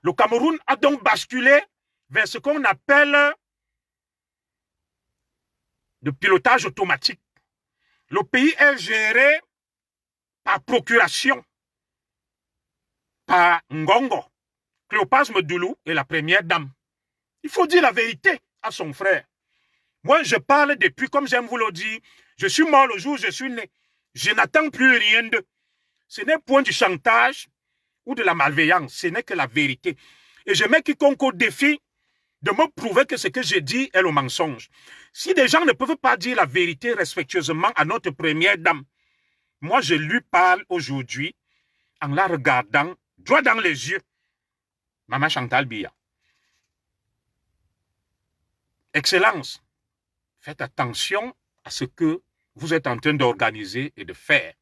Le Cameroun a donc basculé vers ce qu'on appelle le pilotage automatique. Le pays est géré par procuration, par Ngongo, Cléopas Medoulou et la première dame. Il faut dire la vérité à son frère. Moi, je parle depuis, comme j'aime vous le dire, je suis mort le jour où je suis né. Je n'attends plus rien d'eux. Ce n'est point du chantage ou de la malveillance, ce n'est que la vérité. Et je mets quiconque au défi de me prouver que ce que je dis est le mensonge. Si des gens ne peuvent pas dire la vérité respectueusement à notre première dame, moi je lui parle aujourd'hui en la regardant droit dans les yeux. Maman Chantal Biya. Excellence, faites attention à ce que vous êtes en train d'organiser et de faire.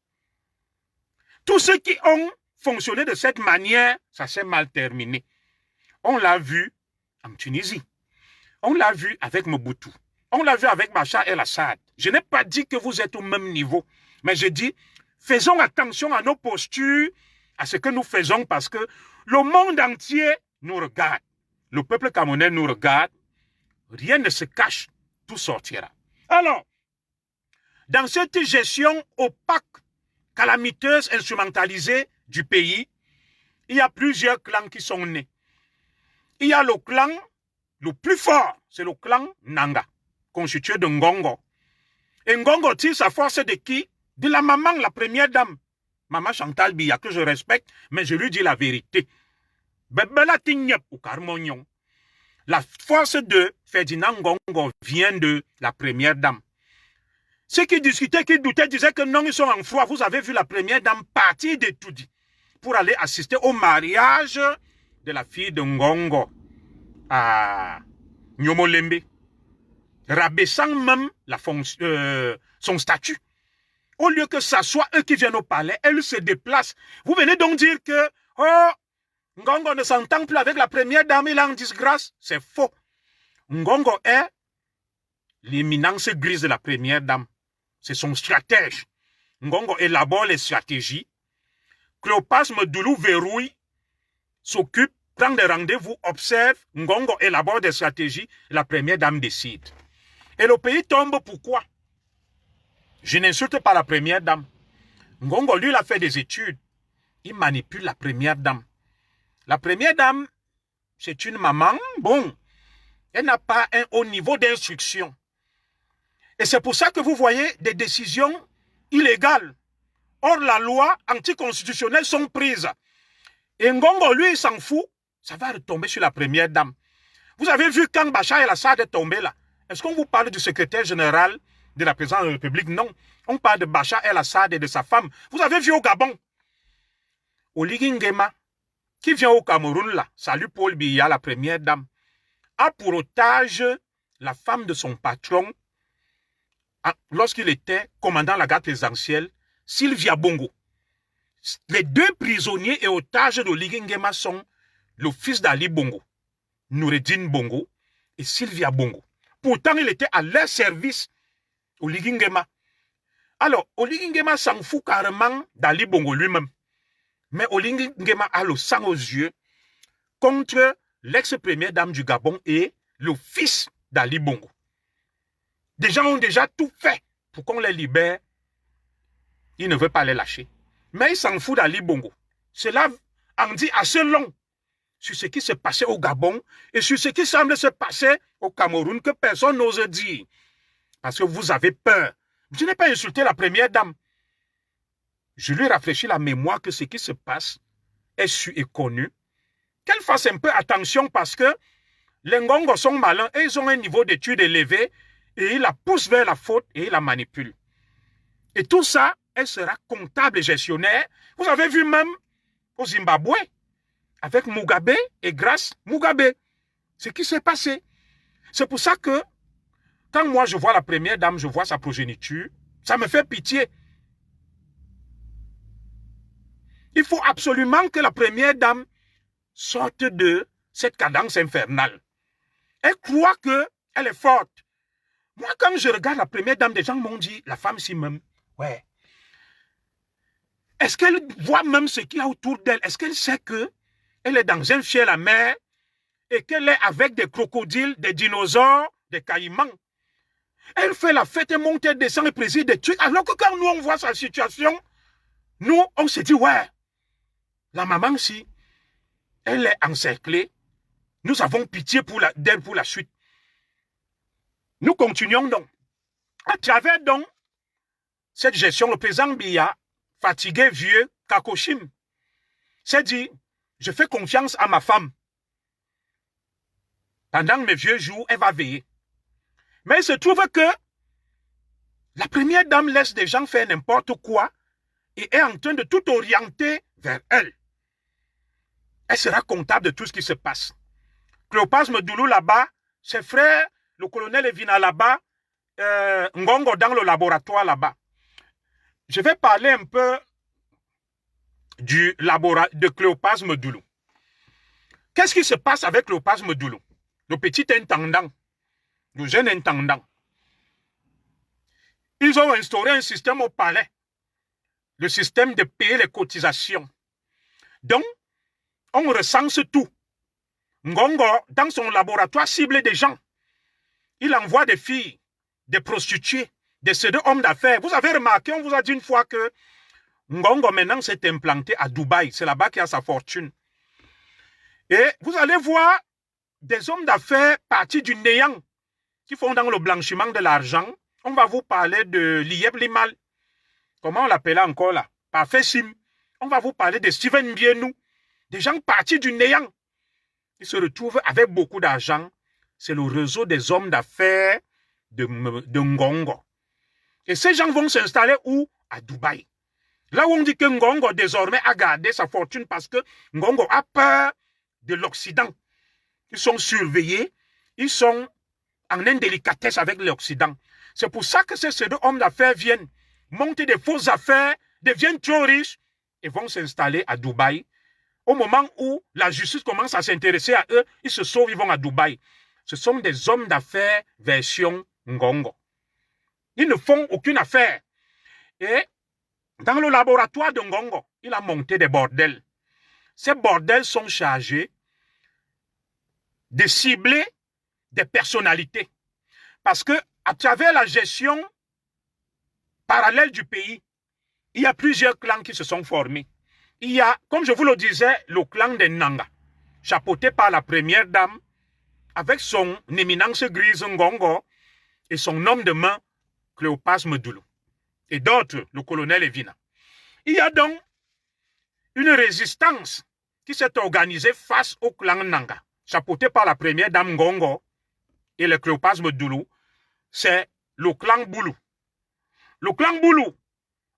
Tous ceux qui ont fonctionné de cette manière, ça s'est mal terminé. On l'a vu en Tunisie. On l'a vu avec Mobutu. On l'a vu avec Bachar el-Assad. Je n'ai pas dit que vous êtes au même niveau, mais je dis, faisons attention à nos postures, à ce que nous faisons, parce que le monde entier nous regarde. Le peuple camerounais nous regarde. Rien ne se cache, tout sortira. Alors, dans cette gestion opaque, calamiteuse, instrumentalisée du pays, il y a plusieurs clans qui sont nés. Il y a le clan le plus fort, c'est le clan Nanga, constitué de Ngongo. Et Ngongo tire sa force de qui? De la maman, la première dame. Maman Chantal Biya, que je respecte, mais je lui dis la vérité. La force de Ferdinand Ngongo vient de la première dame. Ceux qui discutaient, qui doutaient, disaient que non, ils sont en froid. Vous avez vu la première dame partir de Toudi pour aller assister au mariage de la fille de Ngongo à Nyomolembe, rabaissant même son statut. Au lieu que ça soit eux qui viennent au palais, elle se déplace. Vous venez donc dire que oh, Ngongo ne s'entend plus avec la première dame, il est en disgrâce. C'est faux. Ngongo est l'éminence grise de la première dame. C'est son stratège. Ngongo élabore les stratégies. Cléopas Medoulou verrouille, s'occupe, prend des rendez-vous, observe. Ngongo élabore des stratégies. La première dame décide. Et le pays tombe pourquoi? Je n'insulte pas la première dame. Ngongo, lui, il a fait des études. Il manipule la première dame. La première dame, c'est une maman. Bon, elle n'a pas un haut niveau d'instruction. Et c'est pour ça que vous voyez des décisions illégales. Or, la loi anticonstitutionnelle sont prises. Et Ngongo, lui, il s'en fout. Ça va retomber sur la première dame. Vous avez vu quand Bachar el-Assad est tombé là. Est-ce qu'on vous parle du secrétaire général de la présidence de la République? Non. On parle de Bachar el-Assad et de sa femme. Vous avez vu au Gabon, Oligui Nguema, qui vient au Cameroun là, salut Paul Biya, la première dame, a pour otage la femme de son patron lorsqu'il était commandant de la garde présidentielle, Sylvia Bongo. Les deux prisonniers et otages d'Oligui Nguema sont le fils d'Ali Bongo, Noureddin Bongo et Sylvia Bongo. Pourtant, il était à leur service, Oligui Nguema. Alors, Oligui Nguema s'en fout carrément d'Ali Bongo lui-même. Mais Oligui Nguema a le sang aux yeux contre l'ex-première dame du Gabon et le fils d'Ali Bongo. Des gens ont déjà tout fait pour qu'on les libère. Il ne veut pas les lâcher. Mais il s'en fout d'Ali Bongo. Cela en dit assez long sur ce qui se passait au Gabon et sur ce qui semble se passer au Cameroun que personne n'ose dire. Parce que vous avez peur. Je n'ai pas insulté la première dame. Je lui rafraîchis la mémoire que ce qui se passe est su et connu. Qu'elle fasse un peu attention parce que les Ngongos sont malins et ils ont un niveau d'études élevé et ils la poussent vers la faute et ils la manipulent. Et tout ça, elle sera comptable et gestionnaire. Vous avez vu même au Zimbabwe, avec Mugabe et grâce Mugabe, ce qui s'est passé. C'est pour ça que quand moi je vois la première dame, je vois sa progéniture, ça me fait pitié. Il faut absolument que la première dame sorte de cette cadence infernale. Elle croit qu'elle est forte. Moi, quand je regarde la première dame, des gens m'ont dit, la femme si même, ouais. Est-ce qu'elle voit même ce qu'il y a autour d'elle? Est-ce qu'elle sait qu'elle est dans un fiel à mer et qu'elle est avec des crocodiles, des dinosaures, des caïmans? Elle fait la fête, elle monte, elle descend et préside des trucs. Alors que quand nous, on voit sa situation, nous, on se dit, ouais, la maman, si elle est encerclée, nous avons pitié d'elle pour la suite. Nous continuons donc. À travers donc cette gestion, le président Biya, fatigué, vieux, Kakoshim, s'est dit, je fais confiance à ma femme. Pendant mes vieux jours, elle va veiller. Mais il se trouve que la première dame laisse des gens faire n'importe quoi et est en train de tout orienter vers elle. Elle sera comptable de tout ce qui se passe. Cléopas Medoulou là-bas, ses frères, le colonel Evina là-bas, Ngongo dans le laboratoire là-bas. Je vais parler un peu de Cléopas Medoulou. Qu'est-ce qui se passe avec Cléopas Medoulou, le petit intendant, le jeune intendant? Ils ont instauré un système au palais, le système de payer les cotisations. Donc, on recense tout. Ngongo, dans son laboratoire, cible des gens. Il envoie des filles, des prostituées, des pseudo-hommes d'affaires. Vous avez remarqué, on vous a dit une fois que Ngongo maintenant s'est implanté à Dubaï. C'est là-bas qu'il a sa fortune. Et vous allez voir des hommes d'affaires partis du néant qui font dans le blanchiment de l'argent. On va vous parler de Lieb Limal. Comment on l'appelait encore là? Parfait Sim. On va vous parler de Steven Bienou. Des gens partis du néant. Ils se retrouvent avec beaucoup d'argent. C'est le réseau des hommes d'affaires de Ngongo. Et ces gens vont s'installer où? À Dubaï. Là où on dit que Ngongo désormais a gardé sa fortune parce que Ngongo a peur de l'Occident. Ils sont surveillés, ils sont en indélicatesse avec l'Occident. C'est pour ça que ces deux hommes d'affaires viennent monter des fausses affaires, deviennent trop riches et vont s'installer à Dubaï. Au moment où la justice commence à s'intéresser à eux, ils se sauvent, ils vont à Dubaï. Ce sont des hommes d'affaires version Ngongo. Ils ne font aucune affaire. Et dans le laboratoire de Ngongo, il a monté des bordels. Ces bordels sont chargés de cibler des personnalités. Parce que à travers la gestion parallèle du pays, il y a plusieurs clans qui se sont formés. Il y a, comme je vous le disais, le clan des Nanga, chapeauté par la première dame, avec son éminence grise Ngongo et son homme de main, Cléopas Medoulou, et d'autres, le colonel Evina. Il y a donc une résistance qui s'est organisée face au clan Nanga, chapeauté par la première dame Ngongo et le Cléopas Medoulou. C'est le clan Boulou. Le clan Boulou,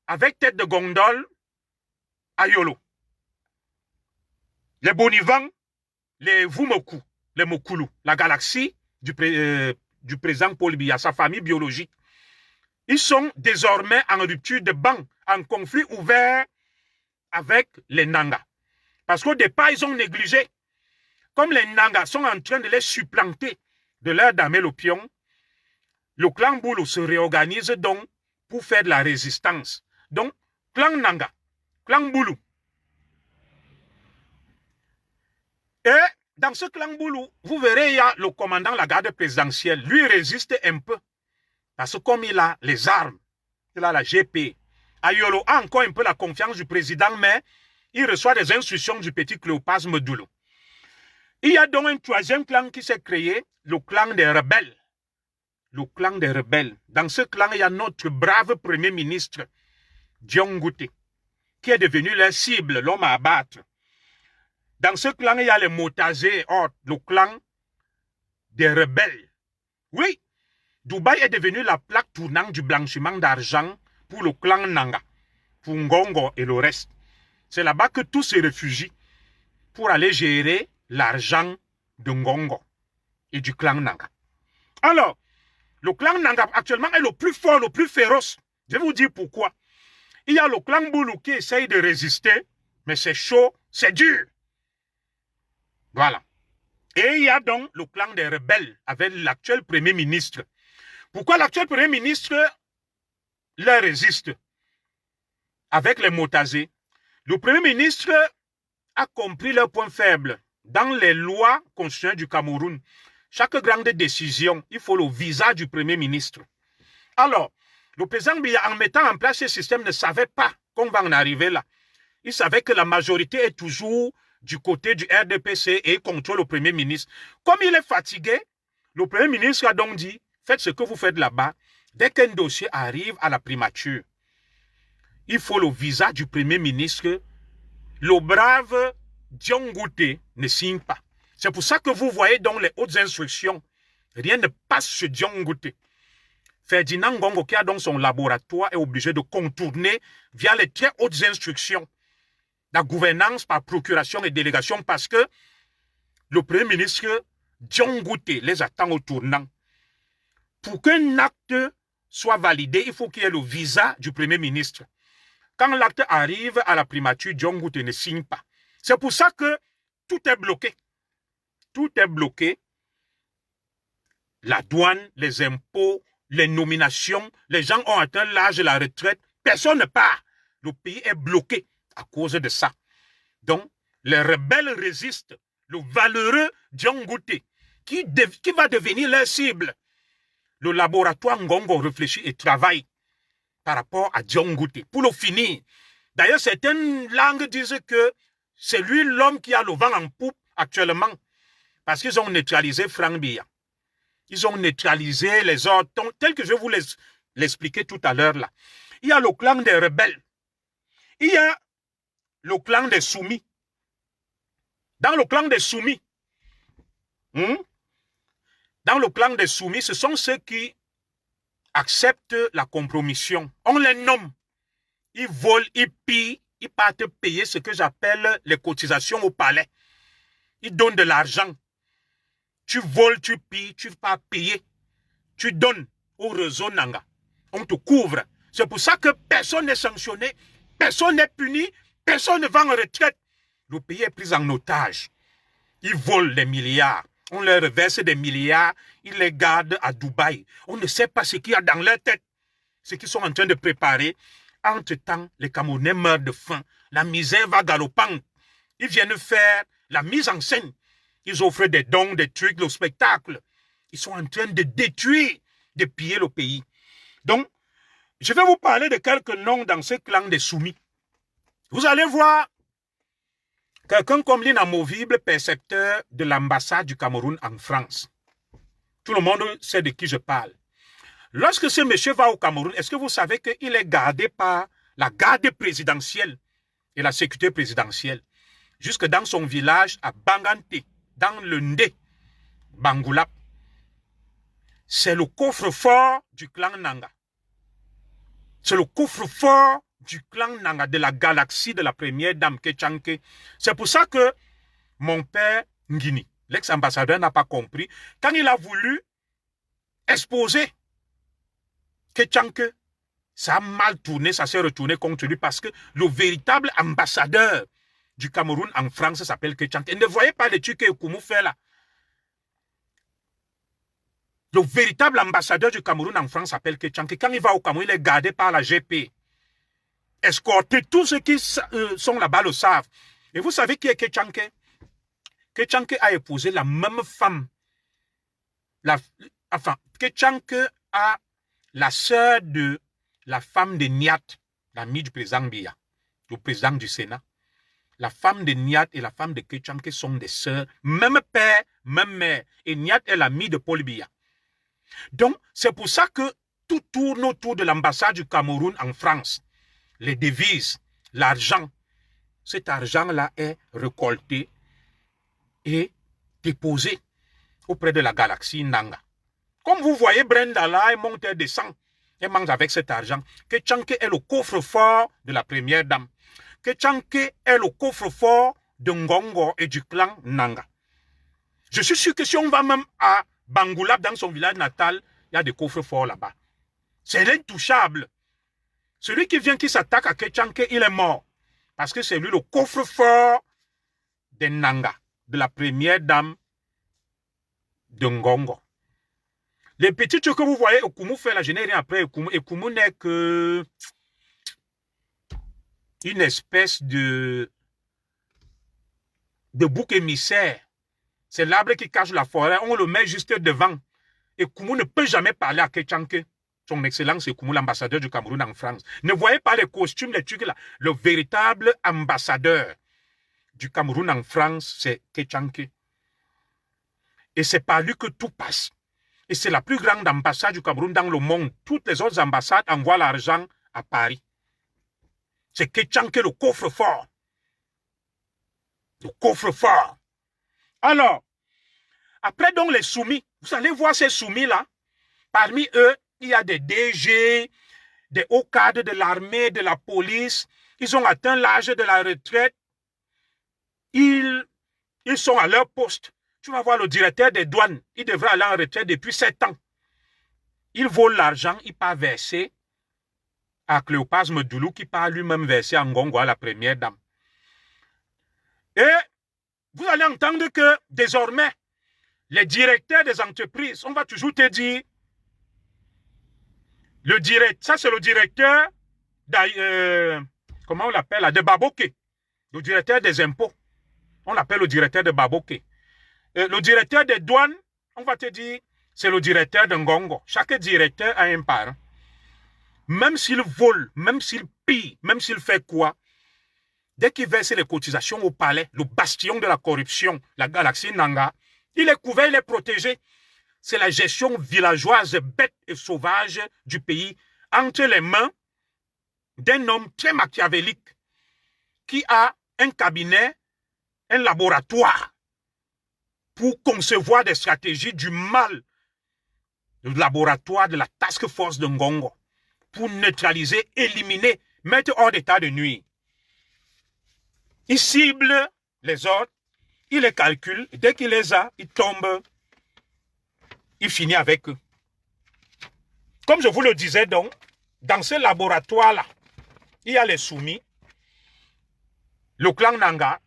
avec tête de gondole, Ayolo. Les Bonivans, les Vumoku, les Mokulu, la galaxie du président Paul Biya, sa famille biologique. Ils sont désormais en rupture de banc, en conflit ouvert avec les Nanga. Parce qu'au départ, ils ont négligé. Comme les Nanga sont en train de les supplanter de leur damer l'opium, le clan Boulou se réorganise donc pour faire de la résistance. Donc, clan Nanga, clan Boulou. Et dans ce clan Boulou, vous verrez, il y a le commandant de la garde présidentielle. Lui résiste un peu. Parce que comme il a les armes, il a la GP. Ayolo a encore un peu la confiance du président, mais il reçoit des instructions du petit Cléopas Medoulou. Il y a donc un troisième clan qui s'est créé, le clan des rebelles. Le clan des rebelles. Dans ce clan, il y a notre brave premier ministre, Dion Ngouté, qui est devenu leur cible, l'homme à abattre. Dans ce clan, il y a les Motazé, le clan des rebelles. Oui, Dubaï est devenu la plaque tournante du blanchiment d'argent pour le clan Nanga, pour Ngongo et le reste. C'est là-bas que tous se réfugient pour aller gérer l'argent de Ngongo et du clan Nanga. Alors, le clan Nanga actuellement est le plus fort, le plus féroce. Je vais vous dire pourquoi. Il y a le clan Boulou qui essaye de résister, mais c'est chaud, c'est dur. Voilà. Et il y a donc le clan des rebelles avec l'actuel premier ministre. Pourquoi l'actuel premier ministre leur résiste avec les Motazé? Le premier ministre a compris leur point faible. Dans les lois constitutionnelles du Cameroun, chaque grande décision, il faut le visa du premier ministre. Alors, le président Biya, en mettant en place ce système, ne savait pas qu'on va en arriver là. Il savait que la majorité est toujours du côté du RDPC et contrôle le premier ministre. Comme il est fatigué, le premier ministre a donc dit, faites ce que vous faites là-bas. Dès qu'un dossier arrive à la primature, il faut le visa du premier ministre. Le brave Dion Ngouté ne signe pas. C'est pour ça que vous voyez dans les hautes instructions, rien ne passe chez Dion Ngouté. Ferdinand Ngongo, qui a donc son laboratoire, est obligé de contourner via les très hautes instructions la gouvernance par procuration et délégation parce que le premier ministre Dion Ngouté les attend au tournant. Pour qu'un acte soit validé, il faut qu'il y ait le visa du premier ministre. Quand l'acte arrive à la primature, Dion Ngouté ne signe pas. C'est pour ça que tout est bloqué. Tout est bloqué. La douane, les impôts, les nominations, les gens ont atteint l'âge de la retraite. Personne ne part. Le pays est bloqué à cause de ça. Donc, les rebelles résistent. Le valeureux Dion Ngouté, qui va devenir leur cible. Le laboratoire Ngongo réfléchit et travaille par rapport à Dion Ngouté pour le finir. D'ailleurs, certaines langues disent que c'est lui l'homme qui a le vent en poupe actuellement. Parce qu'ils ont neutralisé Franck Biya. Ils ont neutralisé les autres, tels que je vous l'expliquais tout à l'heure là. Il y a le clan des rebelles. Il y a le clan des soumis. Dans le clan des soumis, dans le clan des soumis, ce sont ceux qui acceptent la compromission. On les nomme. Ils volent, ils pillent, ils partent payer ce que j'appelle les cotisations au palais. Ils donnent de l'argent. Tu voles, tu pilles, tu vas payer. Tu donnes au réseau Nanga. On te couvre. C'est pour ça que personne n'est sanctionné, personne n'est puni, personne ne va en retraite. Le pays est pris en otage. Ils volent des milliards. On leur reverse des milliards. Ils les gardent à Dubaï. On ne sait pas ce qu'il y a dans leur tête. Ce qu'ils sont en train de préparer. Entre-temps, les Camerounais meurent de faim. La misère va galopante. Ils viennent faire la mise en scène. Ils offrent des dons, des trucs, le spectacle. Ils sont en train de détruire, de piller le pays. Donc, je vais vous parler de quelques noms dans ce clan des soumis. Vous allez voir quelqu'un comme l'inamovible percepteur de l'ambassade du Cameroun en France. Tout le monde sait de qui je parle. Lorsque ce monsieur va au Cameroun, est-ce que vous savez qu'il est gardé par la garde présidentielle et la sécurité présidentielle jusque dans son village à Bangante, dans le Ndé, Bangoulap. C'est le coffre-fort du clan Nanga. C'est le coffre-fort du clan Nanga, de la galaxie de la première dame Kétchanké. C'est pour ça que mon père Ngini, l'ex-ambassadeur, n'a pas compris. Quand il a voulu exposer Kétchanké, ça a mal tourné, ça s'est retourné contre lui parce que le véritable ambassadeur du Cameroun en France s'appelle Kétchanké. Et ne voyez pas les trucs que Koumou fait là. Le véritable ambassadeur du Cameroun en France s'appelle Kétchanké. Quand il va au Cameroun, il est gardé par la GP. Escorté, tous ceux qui sont là-bas le savent. Et vous savez qui est Kétchanké? Kétchanké a épousé la même femme. Kétchanké a la sœur de la femme de Niat, l'ami du président Biya, le président du Sénat. La femme de Niat et la femme de Kétchanké sont des sœurs, même père, même mère. Et Niat est l'ami de Paul Biya. Donc, c'est pour ça que tout tourne autour de l'ambassade du Cameroun en France. Les devises, l'argent. Cet argent-là est récolté et déposé auprès de la galaxie Nanga. Comme vous voyez, Brenda là, elle monte et descend. Elle mange avec cet argent. Kétchanké est le coffre-fort de la première dame. Kétchanké est le coffre-fort de Ngongo et du clan Nanga. Je suis sûr que si on va même à Bangoulap, dans son village natal, il y a des coffres-forts là-bas. C'est l'intouchable. Celui qui vient, qui s'attaque à Kétchanké, il est mort. Parce que c'est lui le coffre-fort des Nanga, de la première dame de Ngongo. Les petits trucs que vous voyez, Okumu fait là, je n'ai rien après Okumu. Okumu n'est que une espèce de bouc émissaire. C'est l'arbre qui cache la forêt. On le met juste devant. Et Koumou ne peut jamais parler à Kétchanké. Son excellence, c'est Koumou, l'ambassadeur du Cameroun en France. Ne voyez pas les costumes, les trucs là. Le véritable ambassadeur du Cameroun en France, c'est Kétchanké. Et c'est par lui que tout passe. Et c'est la plus grande ambassade du Cameroun dans le monde. Toutes les autres ambassades envoient l'argent à Paris. C'est Kétchanké, le coffre-fort. Le coffre-fort. Alors, après donc les soumis, vous allez voir ces soumis-là. Parmi eux, il y a des DG, des hauts cadres de l'armée, de la police. Ils ont atteint l'âge de la retraite. Ils sont à leur poste. Tu vas voir le directeur des douanes. Il devrait aller en retraite depuis 7 ans. Il vole l'argent, il part verser à Cléopas Medoulou, qui part lui-même verser à Ngongo, à la première dame. Et vous allez entendre que désormais, les directeurs des entreprises, on va toujours te dire, ça c'est le directeur, comment on l'appelle, de Baboké, le directeur des impôts. On l'appelle le directeur de Baboké. Le directeur des douanes, on va te dire, c'est le directeur de Ngongo. Chaque directeur a un parent. Même s'il vole, même s'il pille, même s'il fait quoi, dès qu'il verse les cotisations au palais, le bastion de la corruption, la galaxie Nanga, Il est couvert, il est protégé. C'est la gestion villageoise, bête et sauvage du pays entre les mains d'un homme très machiavélique qui a un cabinet, un laboratoire pour concevoir des stratégies du mal. Le laboratoire de la task force de Ngongo pour neutraliser, éliminer, mettre hors d'état de nuire. Il cible les autres, il les calcule, dès qu'il les a, il tombe, il finit avec eux. Comme je vous le disais donc, dans ce laboratoire-là, il y a les soumis, le clan Nanga,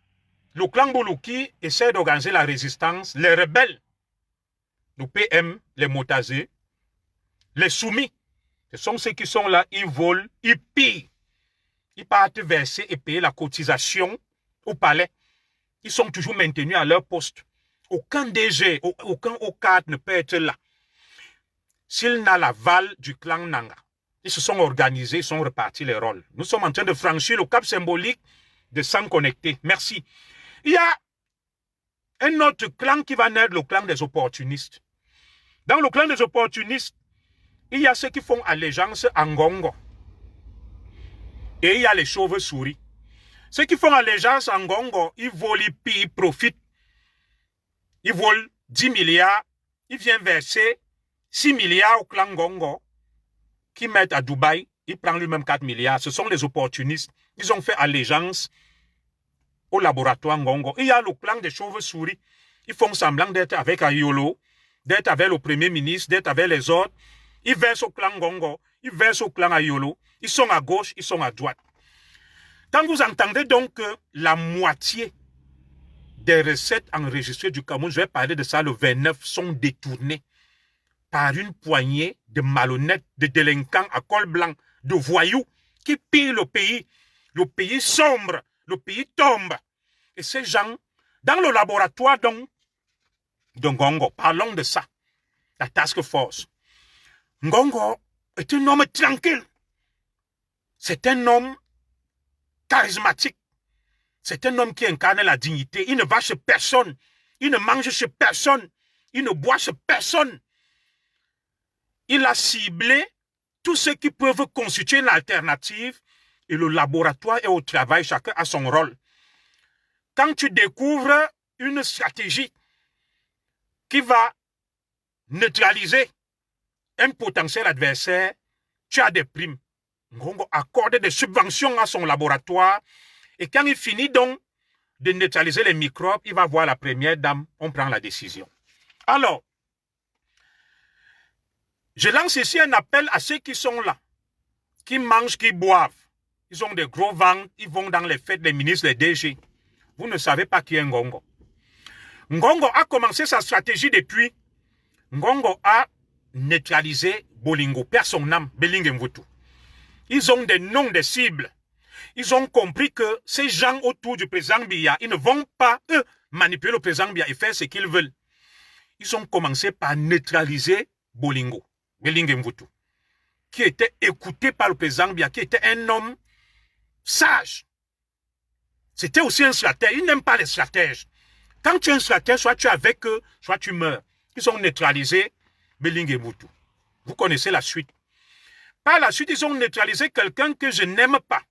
le clan Buluki essaie d'organiser la résistance, les rebelles, le PM, les Motazé, les soumis, ce sont ceux qui sont là, ils volent, ils pillent, ils partent verser et payer la cotisation au palais. Ils sont toujours maintenus à leur poste. Aucun DG, aucun O4 ne peut être là. S'il n'a l'aval du clan Nanga, ils se sont organisés, ils sont repartis les rôles. Nous sommes en train de franchir le cap symbolique de s'en connecter. Merci. Il y a un autre clan qui va naître, le clan des opportunistes. Dans le clan des opportunistes, il y a ceux qui font allégeance à Ngongo. Et il y a les chauves-souris. Ceux qui font allégeance à Ngongo, ils volent, ils pillent, ils profitent. Ils volent 10 milliards, ils viennent verser 6 milliards au clan Ngongo, qui mettent à Dubaï, il prend lui-même 4 milliards. Ce sont les opportunistes. Ils ont fait allégeance au laboratoire Ngongo. Il y a le clan des chauves-souris. Ils font semblant d'être avec Ayolo, d'être avec le premier ministre, d'être avec les autres. Ils versent au clan Ngongo, ils versent au clan Ayolo. Ils sont à gauche, ils sont à droite. Quand vous entendez donc que la moitié des recettes enregistrées du Cameroun, je vais parler de ça le 29, sont détournées par une poignée de malhonnêtes, de délinquants à col blanc, de voyous qui pillent le pays sombre, le pays tombe. Et ces gens, dans le laboratoire donc, de Ngongo, parlons de ça, la task force. Ngongo est un homme tranquille. C'est un homme charismatique. C'est un homme qui incarne la dignité. Il ne va chez personne. Il ne mange chez personne. Il ne boit chez personne. Il a ciblé tous ceux qui peuvent constituer une alternative et le laboratoire est au travail, chacun a son rôle. Quand tu découvres une stratégie qui va neutraliser un potentiel adversaire, tu as des primes. Ngongo accorde des subventions à son laboratoire et quand il finit donc de neutraliser les microbes, il va voir la première dame, on prend la décision. Alors, je lance ici un appel à ceux qui sont là, qui mangent, qui boivent. Ils ont des gros ventres, ils vont dans les fêtes des ministres, des DG. Vous ne savez pas qui est Ngongo. Ngongo a commencé sa stratégie depuis. Ngongo a neutralisé Bolingo, perd son âme, Belingue Mvutu. Ils ont des noms de cibles. Ils ont compris que ces gens autour du président Biya, ils ne vont pas, eux, manipuler le président Biya et faire ce qu'ils veulent. Ils ont commencé par neutraliser Bolingo, Belingue Mvutu, qui était écouté par le président Biya, qui était un homme sage. C'était aussi un stratège. Ils n'aiment pas les stratèges. Quand tu es un stratège, soit tu es avec eux, soit tu meurs. Ils ont neutralisé Belingue Mvutu. Vous connaissez la suite. Par la suite, ils ont neutralisé quelqu'un que je n'aime pas.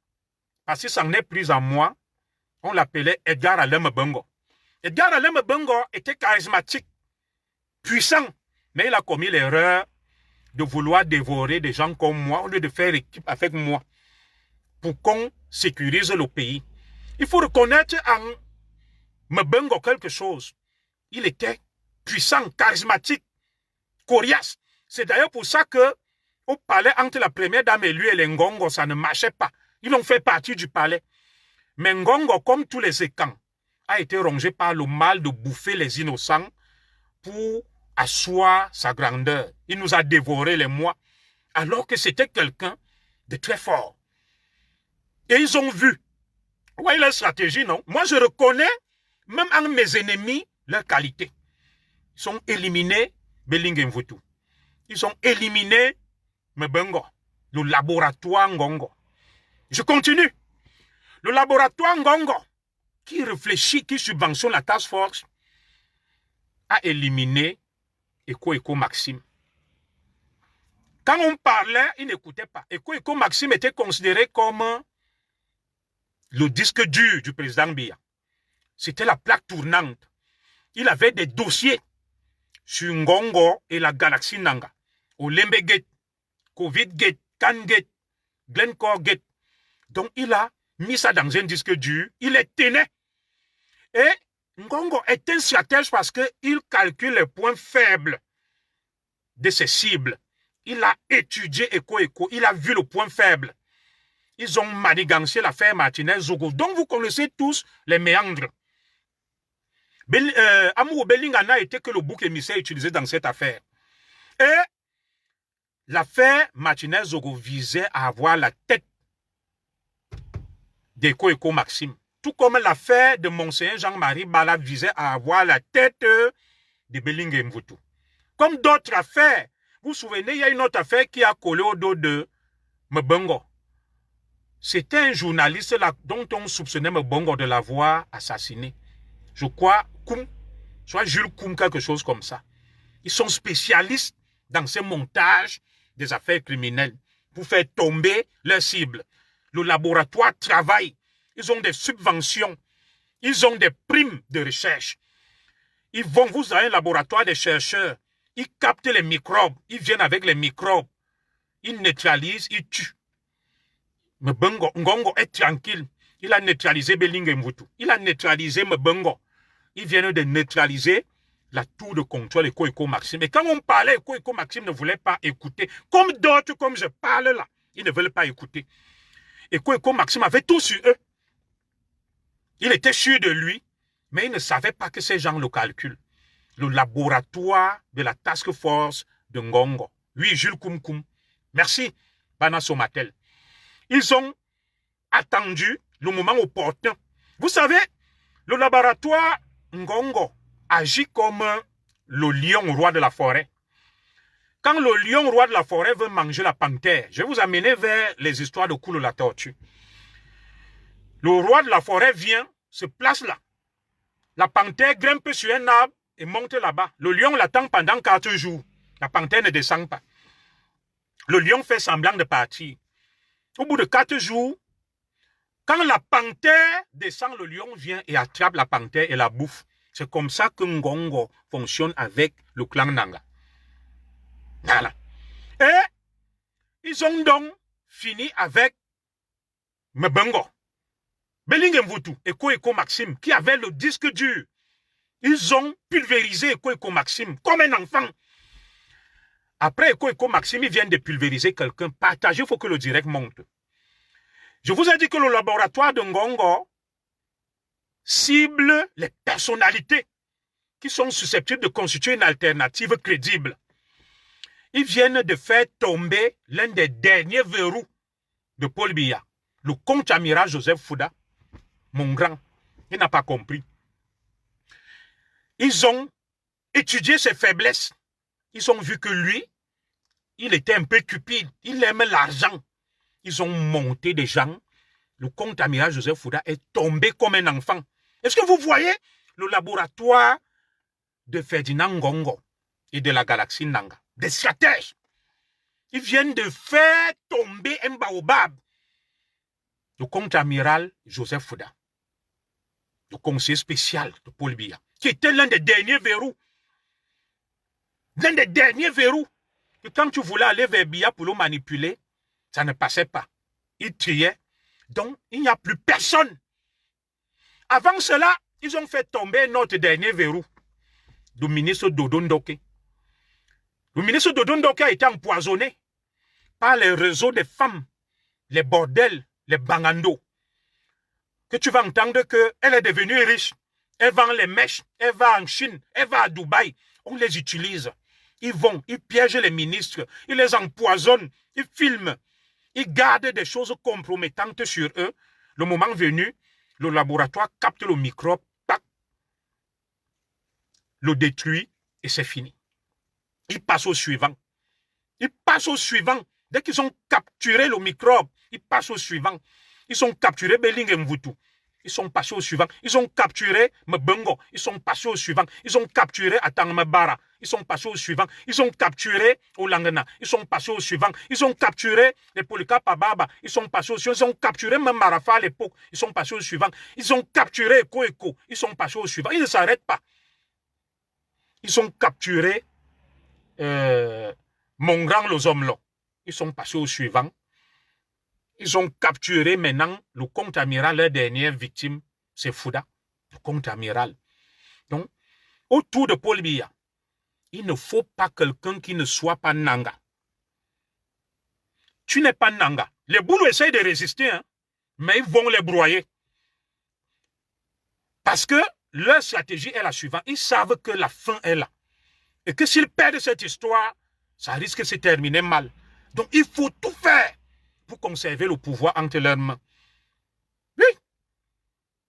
Parce que ça en est pris en moi. On l'appelait Edgar Alem Bongo. Edgar Alem Bongo était charismatique, puissant, mais il a commis l'erreur de vouloir dévorer des gens comme moi au lieu de faire équipe avec moi pour qu'on sécurise le pays. Il faut reconnaître en Mbongo quelque chose. Il était puissant, charismatique, coriace. C'est d'ailleurs pour ça que au palais, entre la première dame et lui et les Ngongo, ça ne marchait pas. Ils ont fait partie du palais. Mais Ngongo, comme tous les écans, a été rongé par le mal de bouffer les innocents pour asseoir sa grandeur. Il nous a dévoré les mois, alors que c'était quelqu'un de très fort. Et ils ont vu. Ouais, leur stratégie, non? Moi, je reconnais, même en mes ennemis, leur qualité. Ils ont éliminé Belingue Mvutu. Ils ont éliminé Mbongo, le laboratoire Ngongo. Je continue. Le laboratoire Ngongo, qui réfléchit, qui subventionne la task force, a éliminé Eko Maxime. Quand on parlait, il n'écoutait pas. Eko Maxime était considéré comme le disque dur du président Biya. C'était la plaque tournante. Il avait des dossiers sur Ngongo et la galaxie Nanga. Olembe Gate, Covid Gate, Kan Gate, Glencore Gate. Donc il a mis ça dans un disque dur. Il les tenait. Et Ngongo est un stratège parce qu'il calcule les points faibles de ses cibles. Il a étudié Eko. Il a vu le point faible. Ils ont manigancé l'affaire Martinez-Zogo. Donc vous connaissez tous les méandres. Amour Bellinga n'a été que le bouc émissaire utilisé dans cette affaire. Et l'affaire Martinez-Zogo visait à avoir la tête d'Eko Maxime. Tout comme l'affaire de Monseigneur Jean-Marie Bala visait à avoir la tête de Bellinga Mvutu. Comme d'autres affaires, vous vous souvenez, il y a une autre affaire qui a collé au dos de Mbongo. C'était un journaliste là, dont on soupçonnait Mbongo de l'avoir assassiné. Je crois, soit Jules Koum, quelque chose comme ça. Ils sont spécialistes dans ces montages des affaires criminelles pour faire tomber leurs cibles. Le laboratoire travaille. Ils ont des subventions. Ils ont des primes de recherche. Vous avez un laboratoire de chercheurs. Ils captent les microbes. Ils viennent avec les microbes. Ils neutralisent, ils tuent. Mais Ngongo est tranquille. Il a neutralisé Bellinga Mvutu. Il a neutralisé Mbongo. Ils viennent de neutraliser la tour de contrôle Eko Maxime. Et quand on parlait, Eko Maxime ne voulait pas écouter. Comme d'autres, comme je parle là, ils ne veulent pas écouter. Eko Maxime avait tout sur eux. Il était sûr de lui, mais il ne savait pas que ces gens le calculent. Le laboratoire de la task force de Ngongo. Oui, Jules Koum. Merci, Bana Somatel. Ils ont attendu le moment opportun. Vous savez, le laboratoire Ngongo agit comme le lion roi de la forêt. Quand le lion roi de la forêt veut manger la panthère, je vais vous amener vers les histoires de Koulou la tortue. Le roi de la forêt vient, se place là. La panthère grimpe sur un arbre et monte là-bas. Le lion l'attend pendant 4 jours. La panthère ne descend pas. Le lion fait semblant de partir. Au bout de 4 jours, quand la panthère descend, le lion vient et attrape la panthère et la bouffe. C'est comme ça que Ngongo fonctionne avec le clan Nanga. Voilà. Et ils ont donc fini avec Mbongo, Bellinga Mvutu, Eko Maxime, qui avait le disque dur. Ils ont pulvérisé Eko Maxime comme un enfant. Après Eko Maxime, ils viennent de pulvériser quelqu'un. Partagez, il faut que le direct monte. Je vous ai dit que le laboratoire de Ngongo cible les personnalités qui sont susceptibles de constituer une alternative crédible. Ils viennent de faire tomber l'un des derniers verrous de Paul Biya, le contre-amiral Joseph Fouda, mon grand. Il n'a pas compris. Ils ont étudié ses faiblesses. Ils ont vu que lui, il était un peu cupide. Il aime l'argent. Ils ont monté des gens. Le contre-amiral Joseph Fouda est tombé comme un enfant. Est-ce que vous voyez le laboratoire de Ferdinand Ngongo et de la galaxie Nanga? Des stratèges. Ils viennent de faire tomber un baobab. Le contre-amiral Joseph Fouda, le conseiller spécial de Paul Biya, qui était l'un des derniers verrous. L'un des derniers verrous. Et quand tu voulais aller vers Biya pour le manipuler, ça ne passait pas. Il triait. Donc, il n'y a plus personne. Avant cela, ils ont fait tomber notre dernier verrou, le ministre Dodo Ndoké. Le ministre Dodo Ndoké a été empoisonné par les réseaux des femmes, les bordels, les bangandos. Que tu vas entendre qu'elle est devenue riche. Elle vend les mèches, elle va en Chine, elle va à Dubaï. On les utilise. Ils vont, ils piègent les ministres, ils les empoisonnent, ils filment. Ils gardent des choses compromettantes sur eux. Le moment venu, le laboratoire capte le microbe, tac, le détruit et c'est fini. Ils passent au suivant. Ils passent au suivant. Dès qu'ils ont capturé le microbe, ils passent au suivant. Ils ont capturé Bellinga Mvutu. Ils sont passés au suivant. Ils ont capturé Mbongo. Ils sont passés au suivant. Ils ont capturé Atangmabara. Ils sont passés au suivant. Ils ont capturé Olangana. Ils sont passés au suivant. Ils ont capturé les Polika Pababa. Ils sont passés au suivant. Ils ont capturé même Marafa à l'époque. Ils sont passés au suivant. Ils ont capturé Eko. Ils sont passés au suivant. Ils ne s'arrêtent pas. Ils ont capturé mon grand Lozomlo. Ils sont passés au suivant. Ils ont capturé maintenant le comte amiral, leur dernière victime, c'est Fouda, le comte amiral. Donc, autour de Paul Biya, il ne faut pas quelqu'un qui ne soit pas Nanga. Tu n'es pas Nanga. Les Boulous essayent de résister, hein, mais ils vont les broyer. Parce que leur stratégie est la suivante. Ils savent que la fin est là. Et que s'ils perdent cette histoire, ça risque de se terminer mal. Donc, il faut tout faire pour conserver le pouvoir entre leurs mains. Oui,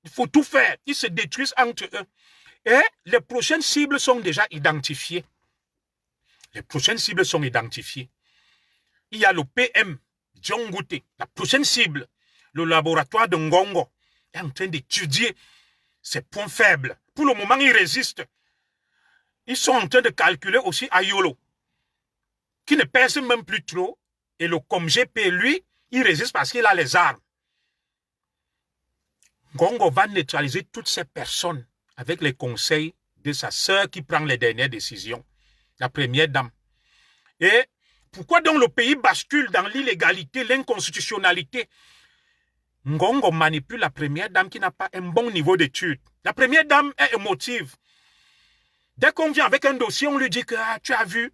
il faut tout faire. Ils se détruisent entre eux. Et les prochaines cibles sont déjà identifiées. Les prochaines cibles sont identifiées. Il y a le PM, John Gouté, la prochaine cible. Le laboratoire de Ngongo est en train d'étudier ses points faibles. Pour le moment, ils résistent. Ils sont en train de calculer aussi Ayolo, qui ne pèse même plus trop. Et le COMGP, lui, il résiste parce qu'il a les armes. Ngongo va neutraliser toutes ces personnes avec les conseils de sa sœur qui prend les dernières décisions, la première dame. Et pourquoi donc le pays bascule dans l'illégalité, l'inconstitutionnalité? Ngongo manipule la première dame qui n'a pas un bon niveau d'études. La première dame est émotive. Dès qu'on vient avec un dossier, on lui dit que tu as vu,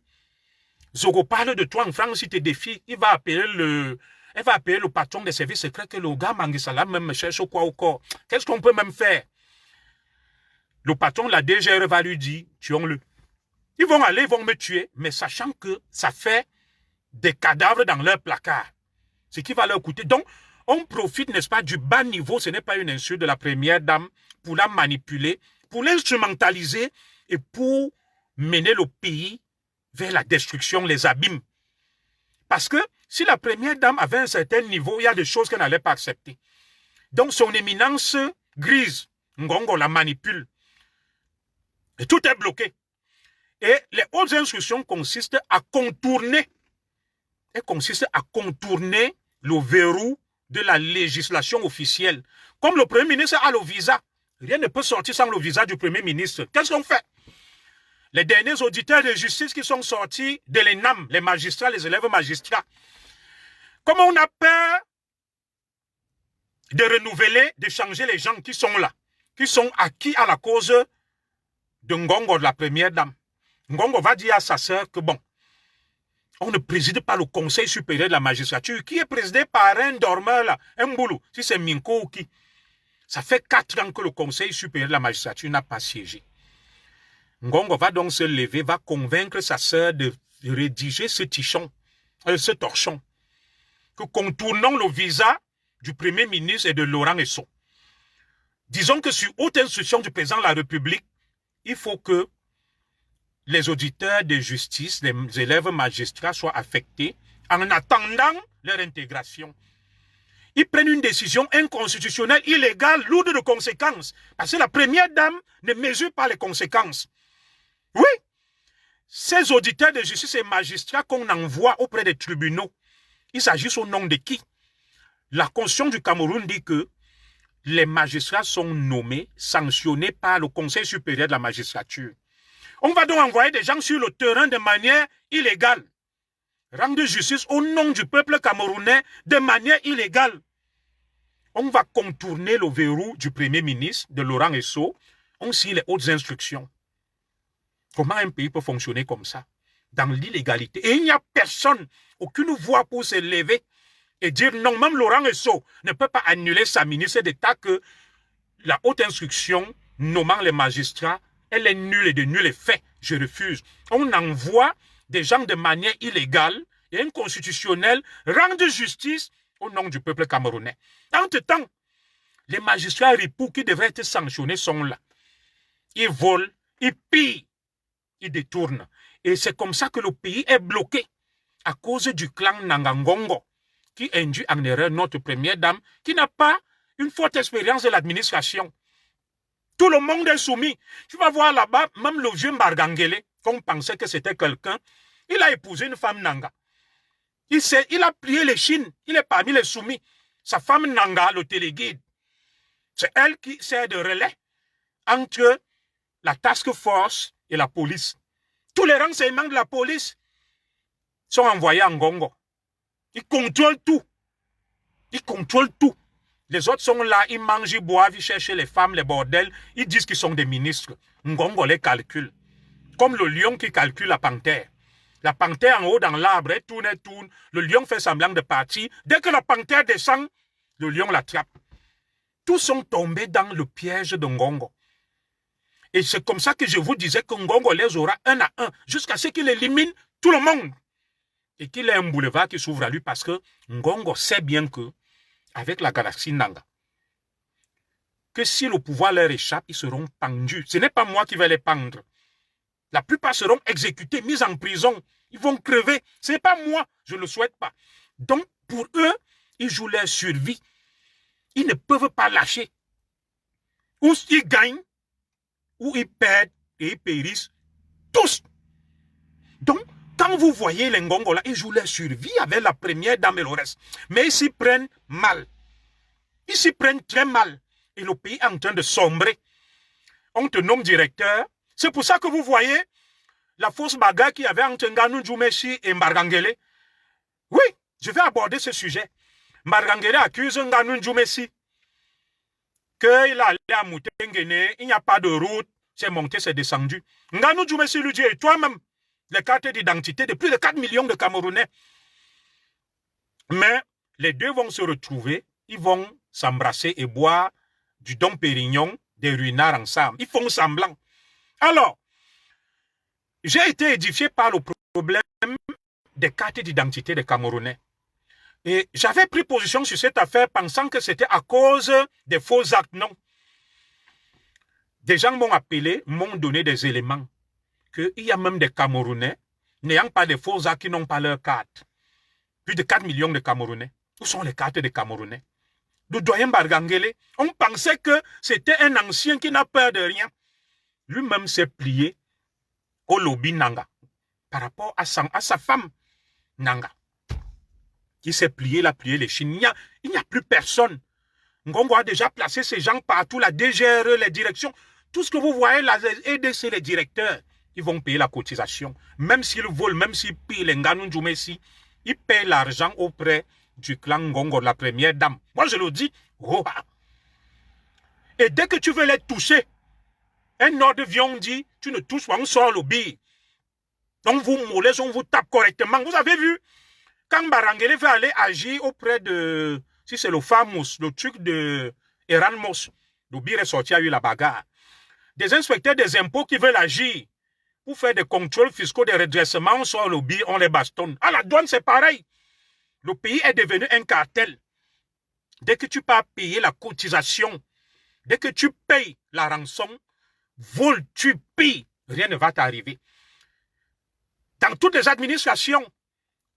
Zogo parle de toi en France, il te défie, elle va appeler le patron des services secrets que le gars Mangisala même me cherche au quoi au corps. Qu'est-ce qu'on peut même faire? Le patron, la DGR va lui dire, tuons-le. Ils vont aller, ils vont me tuer, mais sachant que ça fait des cadavres dans leur placard. Ce qui va leur coûter. Donc, on profite, n'est-ce pas, du bas niveau, ce n'est pas une insulte de la première dame, pour la manipuler, pour l'instrumentaliser et pour mener le pays vers la destruction, les abîmes. Parce que si la première dame avait un certain niveau, il y a des choses qu'elle n'allait pas accepter. Donc son éminence grise, Ngongo la manipule. Et tout est bloqué. Et les hautes instructions consistent à contourner. Elles consistent à contourner le verrou de la législation officielle. Comme le Premier ministre a le visa, rien ne peut sortir sans le visa du Premier ministre. Qu'est-ce qu'on fait? Les derniers auditeurs de justice qui sont sortis de l'ENAM, les magistrats, les élèves magistrats. Comme on a peur de renouveler, de changer les gens qui sont là, qui sont acquis à la cause de Ngongo, de la première dame. Ngongo va dire à sa sœur que bon, on ne préside pas le Conseil supérieur de la magistrature, qui est présidé par un dormeur là, un boulot, si c'est Minko ou qui. Ça fait 4 ans que le Conseil supérieur de la magistrature n'a pas siégé. Ngongo va donc se lever, va convaincre sa sœur de rédiger ce torchon, que contournons le visa du Premier ministre et de Laurent Esso. Disons que sur haute instruction du président de la République, il faut que les auditeurs de justice, les élèves magistrats soient affectés en attendant leur intégration. Ils prennent une décision inconstitutionnelle, illégale, lourde de conséquences. Parce que la première dame ne mesure pas les conséquences. Oui, ces auditeurs de justice et magistrats qu'on envoie auprès des tribunaux, il s'agit au nom de qui? La Constitution du Cameroun dit que les magistrats sont nommés, sanctionnés par le Conseil supérieur de la magistrature. On va donc envoyer des gens sur le terrain de manière illégale. Rendre justice au nom du peuple camerounais de manière illégale. On va contourner le verrou du Premier ministre, de Laurent Esso. On signe les hautes instructions. Comment un pays peut fonctionner comme ça? Dans l'illégalité. Et il n'y a personne, aucune voix pour se lever et dire non, même Laurent Esso ne peut pas annuler sa ministre d'État que la haute instruction nommant les magistrats, elle est nulle et de nul effet. Je refuse. On envoie des gens de manière illégale et inconstitutionnelle rendre justice au nom du peuple camerounais. Entre-temps, les magistrats ripoux qui devraient être sanctionnés sont là. Ils volent, ils pillent, ils détournent. Et c'est comme ça que le pays est bloqué à cause du clan Nangangongo qui induit en erreur notre première dame qui n'a pas une forte expérience de l'administration. Tout le monde est soumis. Tu vas voir là-bas, même le vieux Mbargangele, qu'on pensait que c'était quelqu'un, il a épousé une femme Nanga. Il a plié les chines, il est parmi les soumis. Sa femme Nanga, le téléguide, c'est elle qui sert de relais entre la task force et la police. Tous les renseignements de la police sont envoyés en Ngongo. Ils contrôlent tout. Ils contrôlent tout. Les autres sont là, ils mangent, ils boivent, ils cherchent les femmes, les bordels. Ils disent qu'ils sont des ministres. Ngongo les calcule. Comme le lion qui calcule la panthère. La panthère en haut dans l'arbre, elle tourne, elle tourne. Le lion fait semblant de partir. Dès que la panthère descend, le lion l'attrape. Tous sont tombés dans le piège de Ngongo. Et c'est comme ça que je vous disais que Ngongo les aura un à un, jusqu'à ce qu'il élimine tout le monde. Et qu'il ait un boulevard qui s'ouvre à lui, parce que Ngongo sait bien que, avec la galaxie Nanga, que si le pouvoir leur échappe, ils seront pendus. Ce n'est pas moi qui vais les pendre. La plupart seront exécutés, mis en prison. Ils vont crever. Ce n'est pas moi. Je ne le souhaite pas. Donc, pour eux, ils jouent leur survie. Ils ne peuvent pas lâcher. Ou ils gagnent, ou ils perdent et ils périssent. Tous. Donc, quand vous voyez les Ngongo là, ils jouent leur survie avec la première dame et le reste. Mais ils s'y prennent mal. Ils s'y prennent très mal. Et le pays est en train de sombrer. On te nomme directeur. C'est pour ça que vous voyez la fausse bagarre qu'il y avait entre Nganou Djoumechi et Mbargangele. Oui, je vais aborder ce sujet. Mbargangele accuse Nganou Djoumechi qu'il est allé à Moutengene, il n'y a pas de route, c'est monté, c'est descendu. Nganou Djoumechi lui dit, et toi-même, les cartes d'identité de plus de 4 millions de Camerounais. Mais les deux vont se retrouver, ils vont s'embrasser et boire du Dom Pérignon, des ruinards ensemble. Ils font semblant. Alors, j'ai été édifié par le problème des cartes d'identité des Camerounais. Et j'avais pris position sur cette affaire pensant que c'était à cause des faux actes. Non. Des gens m'ont appelé, m'ont donné des éléments. Qu'il y a même des Camerounais n'ayant pas de faux actes qui n'ont pas leur carte. Plus de 4 millions de Camerounais. Où sont les cartes des Camerounais? Le doyen Mbargangele, on pensait que c'était un ancien qui n'a peur de rien. Lui-même s'est plié au lobby Nanga par rapport à sa femme Nanga. Il s'est plié, il a plié les chines. Il n'y a plus personne. Ngongo a déjà placé ces gens partout, la DGRE, les directions. Tout ce que vous voyez, la EDC, les directeurs, ils vont payer la cotisation. Même s'ils volent, même s'ils pillent les Nganou Djoumechi, ils payent l'argent auprès du clan Ngongo, la première dame. Moi, je le dis, oh. Et dès que tu veux les toucher, un ordre vient, on dit, tu ne touches pas, on sort le billet. On vous moleste, on vous tape correctement. Vous avez vu, quand Mbargangele veut aller agir auprès de, si c'est le famous, le truc de Eran Mos, le billet est sorti, il y a eu la bagarre. Des inspecteurs des impôts qui veulent agir pour faire des contrôles fiscaux, des redressements, on sort le billet, on les bastonne. À la douane, c'est pareil. Le pays est devenu un cartel. Dès que tu peux payer la cotisation, dès que tu payes la rançon, vol, tu pilles, rien ne va t'arriver. Dans toutes les administrations,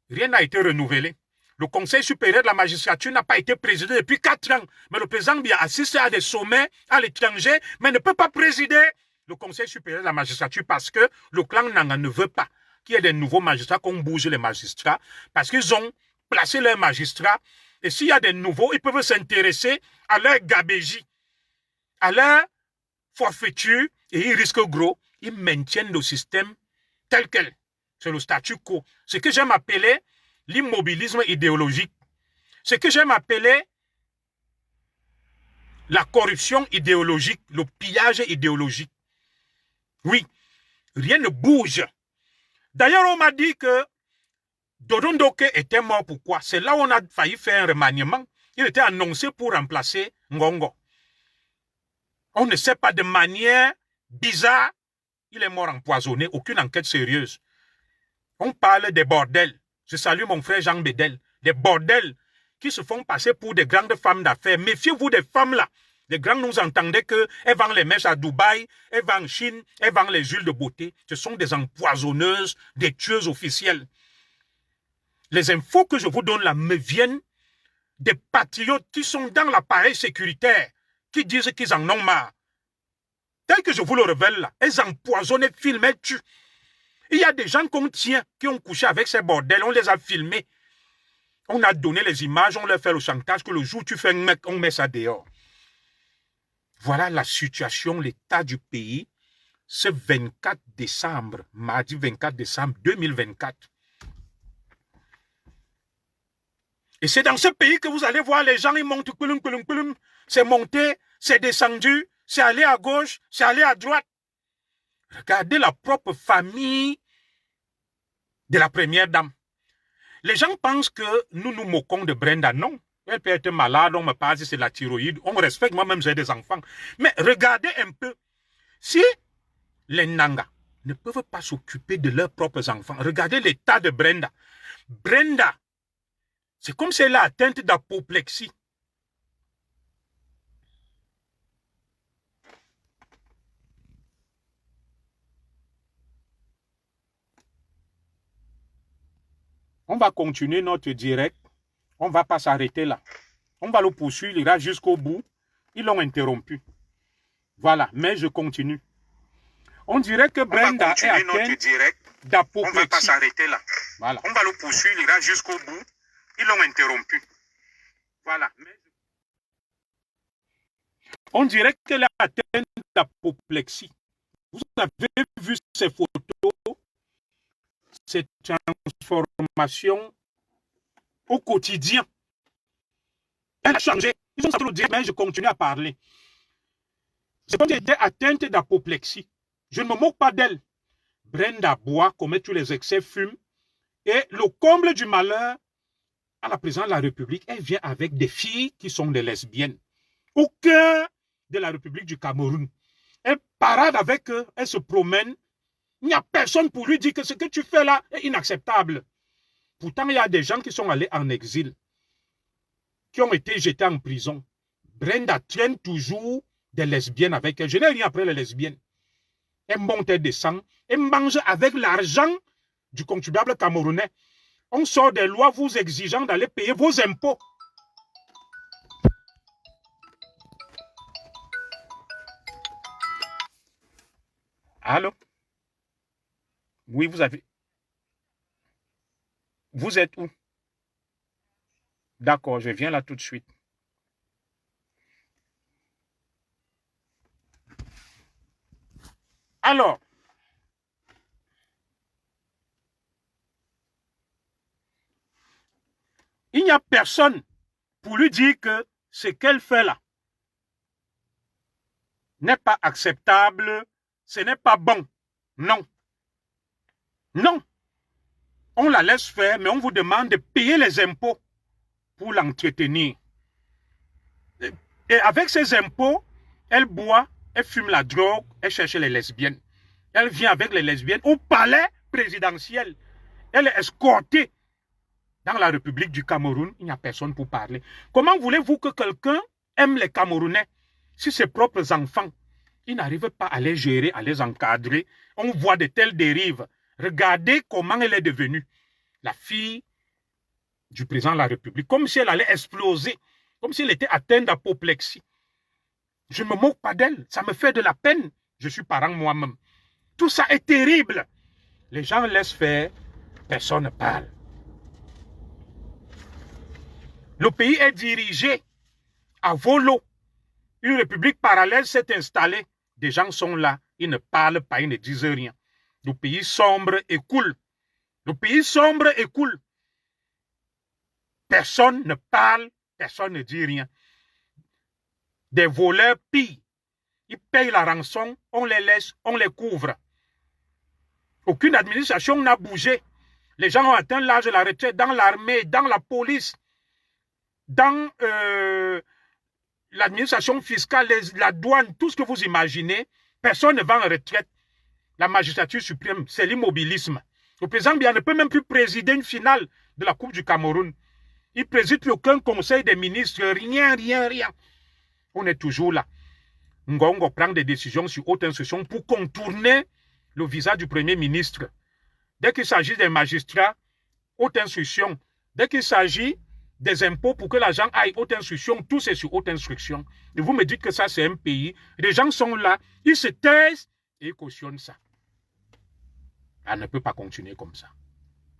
rien n'a été renouvelé. Le Conseil supérieur de la magistrature n'a pas été présidé depuis 4 ans. Mais le président bien assisté à des sommets à l'étranger, mais ne peut pas présider le Conseil supérieur de la magistrature parce que le clan Nanga ne veut pas qu'il y ait des nouveaux magistrats, qu'on bouge les magistrats, parce qu'ils ont placé leurs magistrats. Et s'il y a des nouveaux, ils peuvent s'intéresser à leur gabégie, à leur forfaiture, et ils risquent gros. Ils maintiennent le système tel quel. C'est le statu quo. Ce que j'aime appeler l'immobilisme idéologique. Ce que j'aime appeler la corruption idéologique, le pillage idéologique. Oui, rien ne bouge. D'ailleurs, on m'a dit que Dodo Ndoke était mort. Pourquoi? C'est là où on a failli faire un remaniement. Il était annoncé pour remplacer Ngongo. On ne sait pas, de manière bizarre, il est mort empoisonné. Aucune enquête sérieuse. On parle des bordels. Je salue mon frère Jean Bédel. Des bordels qui se font passer pour des grandes femmes d'affaires. Méfiez-vous des femmes là. Les grands nous entendaient qu'elles vendent les mèches à Dubaï, elles vendent en Chine, elles vendent les huiles de beauté. Ce sont des empoisonneuses, des tueuses officielles. Les infos que je vous donne là me viennent des patriotes qui sont dans l'appareil sécuritaire, qui disent qu'ils en ont marre. Tel que je vous le révèle là, ils empoisonnent, ils filment, ils tuent. Il y a des gens qu'on tient, qui ont couché avec ces bordels, on les a filmés. On a donné les images, on leur fait le chantage que le jour où tu fais un mec, on met ça dehors. Voilà la situation, l'état du pays, ce 24 décembre, mardi 24 décembre 2024. Et c'est dans ce pays que vous allez voir les gens, ils montent, c'est monté, c'est descendu, c'est allé à gauche, c'est allé à droite. Regardez la propre famille de la première dame. Les gens pensent que nous nous moquons de Brenda. Non. Elle peut être malade, on me parle si c'est la thyroïde. On me respecte, moi-même j'ai des enfants. Mais regardez un peu. Si les Nanga ne peuvent pas s'occuper de leurs propres enfants, regardez l'état de Brenda. Brenda, c'est comme si elle est atteinte d'apoplexie. On va continuer notre direct. On ne va pas s'arrêter là. On va le poursuivre, il ira jusqu'au bout. Ils l'ont interrompu. Voilà, mais je continue. On dirait que Brenda est atteinte d'apoplexie. On ne va pas s'arrêter là. Voilà. On va le poursuivre, il ira jusqu'au bout. Ils l'ont interrompu. Voilà. On dirait qu'elle est atteinte d'apoplexie. Vous avez vu ces photos, ces transformations au quotidien. Elle a changé. Ils ont le dire, mais je continue à parler. C'est comme si elle était atteinte d'apoplexie. Je ne me moque pas d'elle. Brenda boit, commet tous les excès, fume. Et le comble du malheur, à la présidence de la République, elle vient avec des filles qui sont des lesbiennes. Au cœur de la République du Cameroun. Elle parade avec eux, elle se promène. Il n'y a personne pour lui dire que ce que tu fais là est inacceptable. Pourtant, il y a des gens qui sont allés en exil, qui ont été jetés en prison. Brenda traîne toujours des lesbiennes avec elle. Je n'ai rien après les lesbiennes. Elle monte, elle descend, elle mange avec l'argent du contribuable camerounais. On sort des lois vous exigeant d'aller payer vos impôts. Allô? Oui, vous avez... Vous êtes où? D'accord, je viens là tout de suite. Alors, il n'y a personne pour lui dire que ce qu'elle fait là n'est pas acceptable, ce n'est pas bon. Non. Non. On la laisse faire, mais on vous demande de payer les impôts pour l'entretenir. Et avec ces impôts, elle boit, elle fume la drogue, elle cherche les lesbiennes. Elle vient avec les lesbiennes au palais présidentiel. Elle est escortée. Dans la République du Cameroun, il n'y a personne pour parler. Comment voulez-vous que quelqu'un aime les Camerounais si ses propres enfants, ils n'arrivent pas à les gérer, à les encadrer? On voit de telles dérives. Regardez comment elle est devenue la fille du président de la République, comme si elle allait exploser, comme si elle était atteinte d'apoplexie. Je ne me moque pas d'elle, ça me fait de la peine. Je suis parent moi-même. Tout ça est terrible. Les gens laissent faire, personne ne parle. Le pays est dirigé à volo. Une république parallèle s'est installée. Des gens sont là, ils ne parlent pas, ils ne disent rien. Le pays sombre et coule. Le pays sombre et coule. Personne ne parle, personne ne dit rien. Des voleurs pillent. Ils payent la rançon, on les laisse, on les couvre. Aucune administration n'a bougé. Les gens ont atteint l'âge de la retraite dans l'armée, dans la police, dans l'administration fiscale, la douane, tout ce que vous imaginez. Personne ne va en retraite. La magistrature suprême, c'est l'immobilisme. Le président Biya ne peut même plus présider une finale de la Coupe du Cameroun. Il ne préside plus aucun conseil des ministres, rien, rien, rien. On est toujours là. Ngongo prend des décisions sur haute instruction pour contourner le visage du Premier ministre. Dès qu'il s'agit des magistrats, haute instruction. Dès qu'il s'agit des impôts pour que l'argent aille haute instruction, tout c'est sur haute instruction. Et vous me dites que ça c'est un pays, les gens sont là, ils se taisent et ils cautionnent ça. Ça ne peut pas continuer comme ça.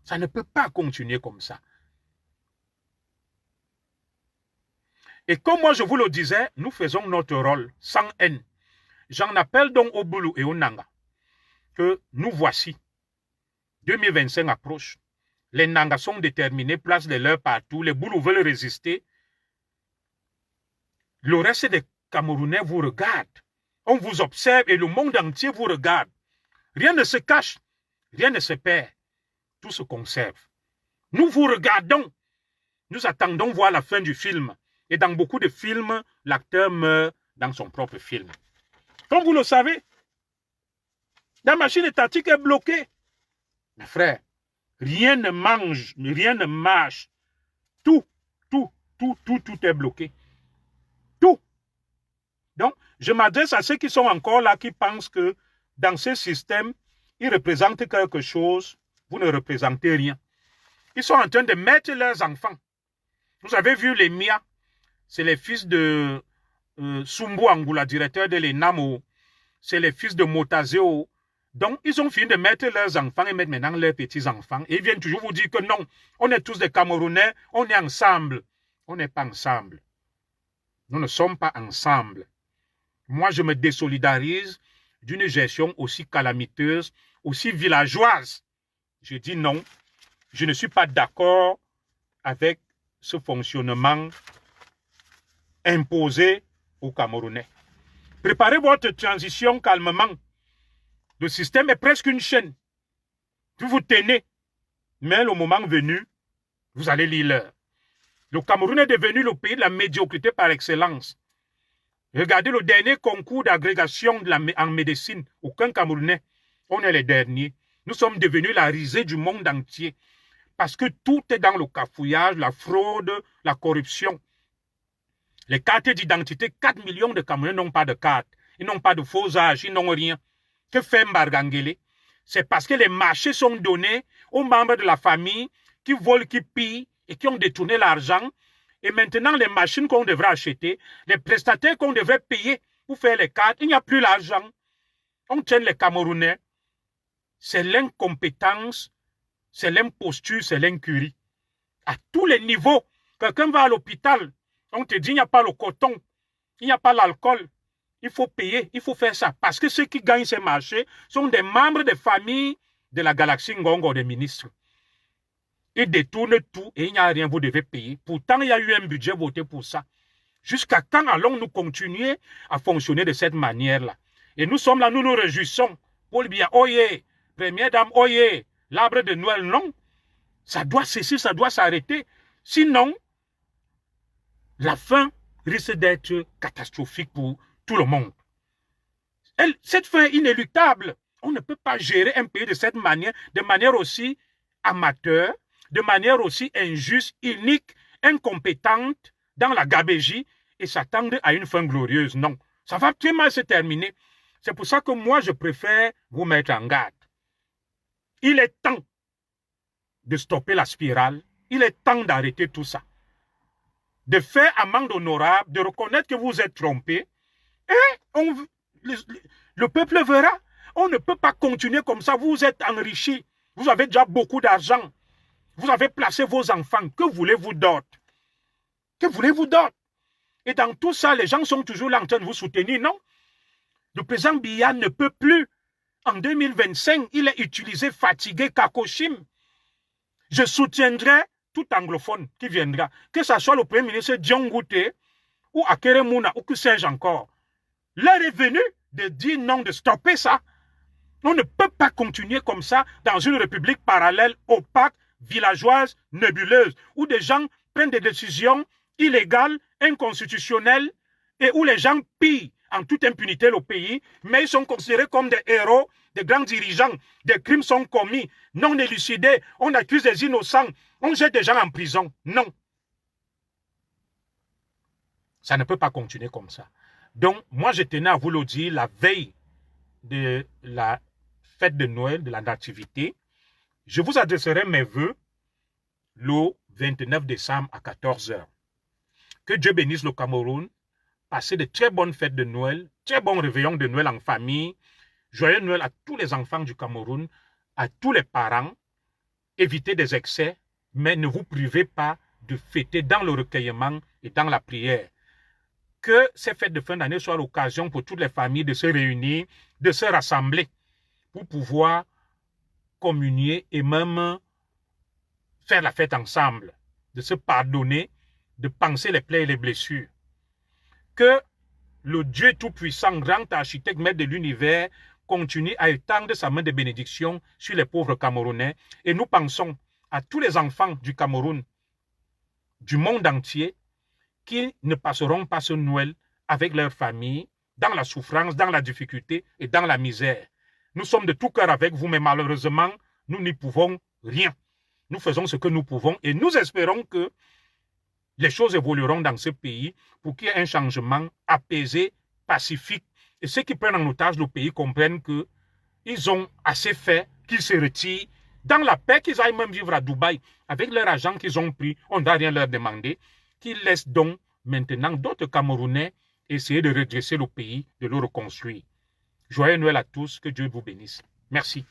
Ça ne peut pas continuer comme ça. Et comme moi je vous le disais, nous faisons notre rôle sans haine. J'en appelle donc au Boulou et au Nanga que nous voici. 2025 approche. Les Nangas sont déterminés, placent les leurs partout. Les Boulous veulent résister. Le reste des Camerounais vous regarde. On vous observe et le monde entier vous regarde. Rien ne se cache, rien ne se perd. Tout se conserve. Nous vous regardons. Nous attendons voir la fin du film. Et dans beaucoup de films, l'acteur meurt dans son propre film. Comme vous le savez, la machine étatique est bloquée. Mes frères, rien ne mange, rien ne marche. Tout est bloqué. Tout. Donc, je m'adresse à ceux qui sont encore là, qui pensent que dans ce système, ils représentent quelque chose, vous ne représentez rien. Ils sont en train de mettre leurs enfants. Vous avez vu les Mia, c'est les fils de Sumbu Angoula, directeur de l'ENAMO, c'est les fils de Motazeo. Donc, ils ont fini de mettre leurs enfants et mettre maintenant leurs petits-enfants. Et ils viennent toujours vous dire que non, on est tous des Camerounais, on est ensemble. On n'est pas ensemble. Nous ne sommes pas ensemble. Moi, je me désolidarise d'une gestion aussi calamiteuse, aussi villageoise. Je dis non, je ne suis pas d'accord avec ce fonctionnement imposé aux Camerounais. Préparez votre transition calmement. Le système est presque une chaîne. Vous vous tenez, mais le moment venu, vous allez lire l'heure. Le Cameroun est devenu le pays de la médiocrité par excellence. Regardez le dernier concours d'agrégation en médecine. Aucun Camerounais. On est les derniers. Nous sommes devenus la risée du monde entier. Parce que tout est dans le cafouillage, la fraude, la corruption. Les cartes d'identité, 4 millions de Camerounais n'ont pas de carte. Ils n'ont pas de faux âges, ils n'ont rien. Que fait Mbargangele? C'est parce que les marchés sont donnés aux membres de la famille qui volent, qui pillent et qui ont détourné l'argent. Et maintenant, les machines qu'on devrait acheter, les prestataires qu'on devrait payer pour faire les cartes, il n'y a plus l'argent. On tient les Camerounais. C'est l'incompétence, c'est l'imposture, c'est l'incurie. À tous les niveaux, quelqu'un va à l'hôpital, on te dit il n'y a pas le coton, il n'y a pas l'alcool. Il faut payer, il faut faire ça. Parce que ceux qui gagnent ces marchés sont des membres des familles de la galaxie Ngongo des ministres. Ils détournent tout et il n'y a rien, vous devez payer. Pourtant, il y a eu un budget voté pour ça. Jusqu'à quand allons-nous continuer à fonctionner de cette manière-là? Et nous sommes là, nous nous réjouissons. Paul Biya, oyez, Première Dame, oyez, l'arbre de Noël, non. Ça doit cesser, ça doit s'arrêter. Sinon, la fin risque d'être catastrophique pour tout le monde. Cette fin est inéluctable. On ne peut pas gérer un pays de manière aussi amateur, de manière aussi injuste, inique, incompétente, dans la gabégie, et s'attendre à une fin glorieuse. Non, ça va très mal se terminer. C'est pour ça que moi, je préfère vous mettre en garde. Il est temps de stopper la spirale. Il est temps d'arrêter tout ça. De faire amende honorable, de reconnaître que vous êtes trompé. Et le peuple verra. On ne peut pas continuer comme ça. Vous êtes enrichis. Vous avez déjà beaucoup d'argent. Vous avez placé vos enfants. Que voulez-vous d'autre? Que voulez-vous d'autre? Et dans tout ça, les gens sont toujours là en train de vous soutenir, non? Le président Biya ne peut plus. En 2025, il est utilisé, fatigué, Kakoshim. Je soutiendrai tout anglophone qui viendra. Que ce soit le premier ministre Dion Gouté ou Akere Mouna ou que sais-je encore. L'heure est venue de dire non, de stopper ça. On ne peut pas continuer comme ça dans une république parallèle, opaque, villageoise, nébuleuse, où des gens prennent des décisions illégales, inconstitutionnelles, et où les gens pillent en toute impunité le pays, mais ils sont considérés comme des héros, des grands dirigeants. Des crimes sont commis, non élucidés, on accuse des innocents, on jette des gens en prison. Non. Ça ne peut pas continuer comme ça. Donc, moi, je tenais à vous le dire la veille de la fête de Noël, de la nativité. Je vous adresserai mes vœux le 29 décembre à 14 h. Que Dieu bénisse le Cameroun. Passez de très bonnes fêtes de Noël, très bons réveillons de Noël en famille. Joyeux Noël à tous les enfants du Cameroun, à tous les parents. Évitez des excès, mais ne vous privez pas de fêter dans le recueillement et dans la prière. Que ces fêtes de fin d'année soient l'occasion pour toutes les familles de se réunir, de se rassembler pour pouvoir communier et même faire la fête ensemble, de se pardonner, de penser les plaies et les blessures. Que le Dieu Tout-Puissant, grand architecte, maître de l'univers, continue à étendre sa main de bénédiction sur les pauvres Camerounais. Et nous pensons à tous les enfants du Cameroun, du monde entier, qui ne passeront pas ce Noël avec leur famille, dans la souffrance, dans la difficulté et dans la misère. Nous sommes de tout cœur avec vous, mais malheureusement, nous n'y pouvons rien. Nous faisons ce que nous pouvons et nous espérons que les choses évolueront dans ce pays pour qu'il y ait un changement apaisé, pacifique. Et ceux qui prennent en otage le pays comprennent qu'ils ont assez fait, qu'ils se retirent dans la paix, qu'ils aillent même vivre à Dubaï avec leur argent qu'ils ont pris. On ne doit rien leur demander. Qu'ils laissent donc maintenant d'autres Camerounais essayer de redresser le pays, de le reconstruire. Joyeux Noël à tous, que Dieu vous bénisse. Merci.